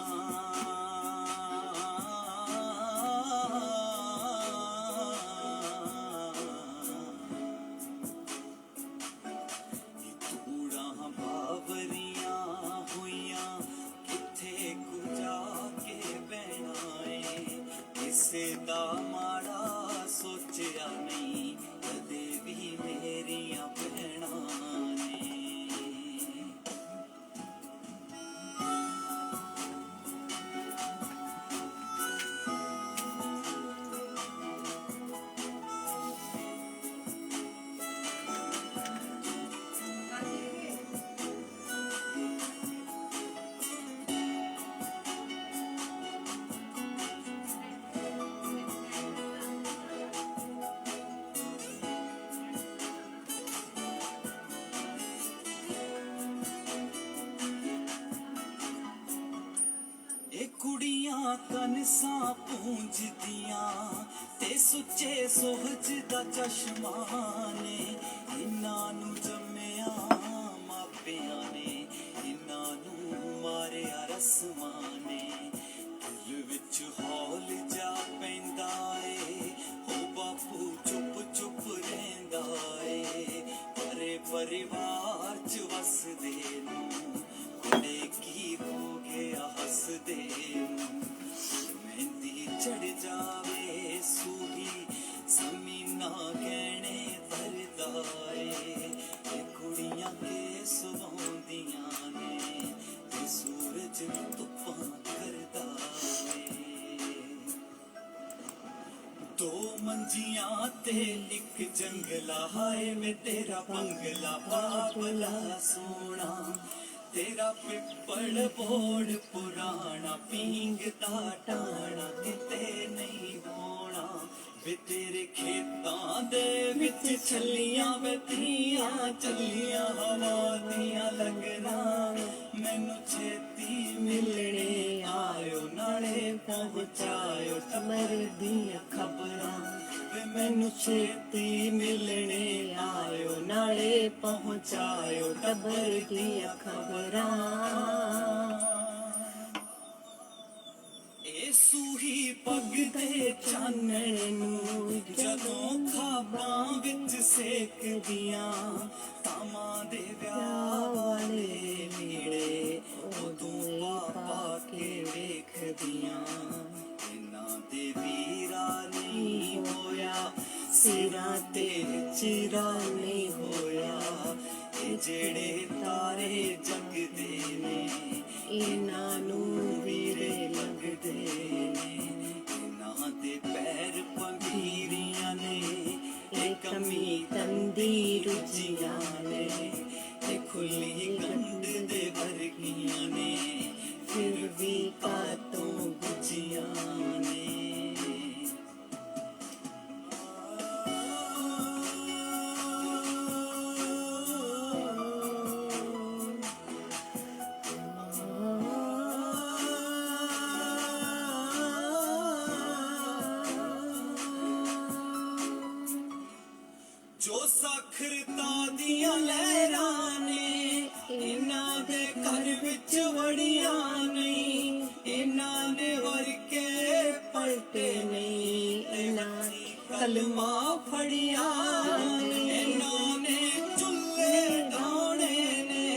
ਕਿਸੇ ਦਾ ਮਾੜਾ ਸੋਚਿਆ ਨਹੀਂ ਕਦੇ ਵੀ ਮੇਰੀਆਂ ਭੈਣਾਂ ਨੇ। ਕੁੜੀਆਂ ਕਨਸਾਂ ਪੂੰਝਦੀਆਂ ਤੇ ਸੁੱਚੇ ਸੋਹਜ ਦਾ ਚਸ਼ਮਾ ਨੇ। ਇਹਨਾਂ ਨੂੰ ਜੰਮਿਆ ਮਾਪਿਆਂ ਨੇ, ਇਹਨਾਂ ਨੂੰ ਮਾਰਿਆ ਰਸਮਾਂ ਨੇ। ਦਿਲ ਵਿੱਚ ਹੌਲ ਜਾ ਪੈਂਦਾ ਏ, ਹੋ ਬਾਪੂ ਚੁੱਪ ਚੁੱਪ ਰਹਿੰਦਾ ਏ। ਪਰੇ ਪਰਿਵਾਰ ਚ ਵਸਦੇ ਨੂੰ ਕੁੜੇ ਕੀ ਹੋ ਗਿਆ ਹੱਸਦੇ ਨੂੰ। ਮਹਿੰਦੀ ਚੜ ਜਾਵੇ ਸੂਹੀ ਜ਼ਮੀਨਾਂ ਗਹਿਣੇ ਭਰਦਾ ਏ। ਇਹ ਕੁੜੀਆਂ ਕੇਸ ਵਾਉਂਦੀਆਂ ਨੇ ਤੇ ਸੂਰਜ ਨੂੰ ਧੁੱਪਾਂ ਕਰਦਾ ਏ। ਦੋ ਮੰਜੀਆਂ ਤੇ ਇੱਕ ਜੰਗਲਾ, ਹਾਏ ਵੇ ਤੇਰਾ ਬੰਗਲਾ ਬਾਬਲਾ ਸੋਹਣਾ। ਤੇਰਾ ਪਿੱਪਲ ਬੋੜ ਪੁਰਾਣਾ, ਪੀਂਗ ਦਾ ਟਾਣਾ ਕਿਤੇ ਨਹੀਂ ਹੋਣਾ। ਵੇ ਤੇਰੇ ਖੇਤਾਂ ਦੇ ਵਿੱਚ ਛੱਲੀਆਂ ਬਤੀਆਂ ਚੱਲੀਆਂ ਹਵਾ ਦੀਆਂ ਲੱਗਣਾ। ਮੈਨੂੰ ਛੇਤੀ ਮਿਲਣੇ ਆਇਓ, ਨਾਲੇ ਪਹੁੰਚਾਇਓ ਟੱਬਰ ਦੀਆਂ ਖਬਰਾਂ। ਵੇ ਮੈਨੂੰ ਛੇਤੀ ਮਿਲਣੇ ਆਇਓ, ਨਾਲੇ ਪਹੁੰਚਾਇਓ ਟੱਬਰ ਦੀਆਂ ਖਬਰਾਂ। ਇਹ ਸੂਹੀ ਪੱਗ ਦੇ ਚਾਨਣ ਨੂੰ ਜਦੋਂ ਖਾਬਾਂ ਵਿੱਚ ਸੇਕਦੀਆਂ ਤਾਮਾਂ ਦੇ ਵਿਆਹ ਵਾਲੇ ਲੀੜੇ ਉਦੋਂ ਪਾ ਕੇ ਵੇਖਦੀਆਂ ਇਹਨਾਂ ਦੇ ਵੀਰਾ ਨਹੀਂ ਹੋਇਆ ਸਿਰਾਂ ਤੇ ਚਿਰਾ ਨਹੀਂ ਹੋਇਆ ਇਹ ਜਿਹੜੇ ਤਾਰੇ ਜਗਦੇ ਨੇ ਇਹਨਾਂ ਨੂੰ ਵੀਰੇ ਲੱਗਦੇ ਨੇ ਇਹਨਾਂ ਦੇ ਪੈਰ ਪੰਖੀਰੀਆਂ ਨੇ ਇਹ ਕਮੀ ਤੰਦੀ ਰੁਚੀਆਂ ਨੇ ਇਹ ਖੁੱਲੀ ਗੰਢ ਦੇ ਵਰਗੀਆਂ ਨੇ ਫਿਰ ਵੀ ਕਾਤੋਂ ਗੁੱਜੀਆਂ ਨੇ ਜੋ ਸਾਖਰਤਾ ਦੀਆਂ ਲਹਿਰਾਂ ਨੇ ਇਹਨਾਂ ਦੇ ਘਰ ਵਿੱਚ ਵੜੀਆਂ ਨਹੀਂ ਇਹਨਾਂ ਨੇ ਵਰਕੇ ਪਲਟੇ ਨਹੀਂ ਇਹਨਾਂ ਕਲਮਾ ਫੜੀਆਂ ਇਹਨਾਂ ਨੇ ਚੁੱਲ੍ਹੇ ਢਾਉਣੇ ਨੇ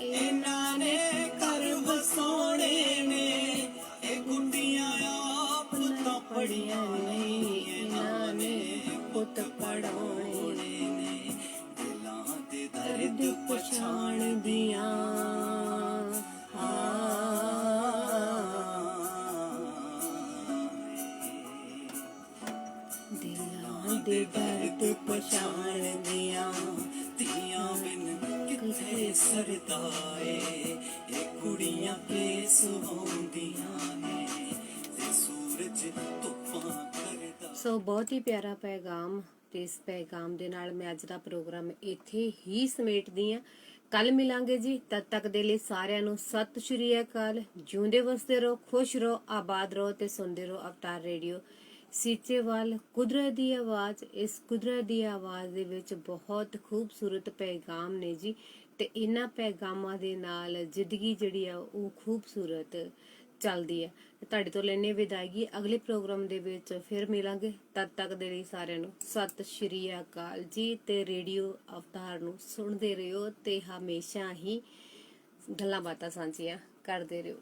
ਇਹਨਾਂ ਨੇ ਘਰ ਵਸਾਉਣੇ ਨੇ ਇਹ ਗੁੱਡੀਆਂ ਆਪ ਤਾਂ ਪੜੀਆਂ ਨਹੀਂ ਇਹਨਾਂ ਨੇ ਪੁੱਤ ਪੜਾਉਣੇ ਨੇ ਦਿਲਾਂ ਦੇ ਦਰਦ ਪਛਾਣਦੀਆਂ ਦਿਲਾਂ ਦੇ ਦਰਦ ਪਛਾਣਦੀਆਂ ਧੀਆਂ ਬਿਨ ਕਿੱਥੇ ਸਰਦਾ ਏ ਇਹ ਕੁੜੀਆਂ ਕੇ ਸੁਹਾਉਂਦੀਆਂ ਨੇ ਤੇ ਸੂਰਜ ਧੁੱਪਾਂ ਕਰਦਾ। ਸੋ ਬਹੁਤ ਹੀ ਪਿਆਰਾ ਪੈਗਾਮ ਤੇ ਇਸ ਪੈਗਾਮ ਦੇ ਨਾਲ ਮੈਂ ਅੱਜ ਦਾ ਪ੍ਰੋਗਰਾਮ ਇੱਥੇ ਹੀ ਸਮੇਟਦੀ ਹਾਂ। ਕੱਲ ਮਿਲਾਂਗੇ ਜੀ, ਤਦ ਤੱਕ ਦੇ ਲਈ ਸਾਰਿਆਂ ਨੂੰ ਸਤਿ ਸ਼੍ਰੀ ਅਕਾਲ। ਜਿਉਂਦੇ ਵਸਦੇ ਰਹੋ, ਖੁਸ਼ ਰਹੋ, ਆਬਾਦ ਰਹੋ ਤੇ ਸੁਣਦੇ ਰਹੋ ਅਵਤਾਰ ਰੇਡੀਓ ਸੀਚੇਵਾਲ। ਕੁਦਰਤ ਦੀ ਆਵਾਜ਼, ਇਸ ਕੁਦਰਤ ਦੀ ਆਵਾਜ਼ ਦੇ ਵਿੱਚ ਬਹੁਤ ਖੂਬਸੂਰਤ ਪੈਗਾਮ ਨੇ ਜੀ ਤੇ ਇਹਨਾਂ ਪੈਗਾਮਾਂ ਦੇ ਨਾਲ ਜ਼ਿੰਦਗੀ ਜਿਹੜੀ ਆ ਉਹ ਖੂਬਸੂਰਤ ਚੱਲਦੀ ਹੈ। ਤੁਹਾਡੇ ਤੋਂ ਲੈਣੇ ਵਿਦਾਇਗੀ, ਅਗਲੇ ਪ੍ਰੋਗਰਾਮ ਦੇ ਵਿੱਚ ਫਿਰ ਮਿਲਾਂਗੇ। ਤਦ ਤੱਕ ਦੇ ਲਈ ਸਾਰਿਆਂ ਨੂੰ ਸਤਿ ਸ਼੍ਰੀ ਅਕਾਲ ਜੀ ਤੇ ਰੇਡੀਓ ਅਵਤਾਰ ਨੂੰ ਸੁਣਦੇ ਰਹੋ ਤੇ ਹਮੇਸ਼ਾ ਹੀ ਗੱਲਾਂ ਬਾਤਾਂ ਸਾਂਝੀਆਂ ਕਰਦੇ ਰਹੋ।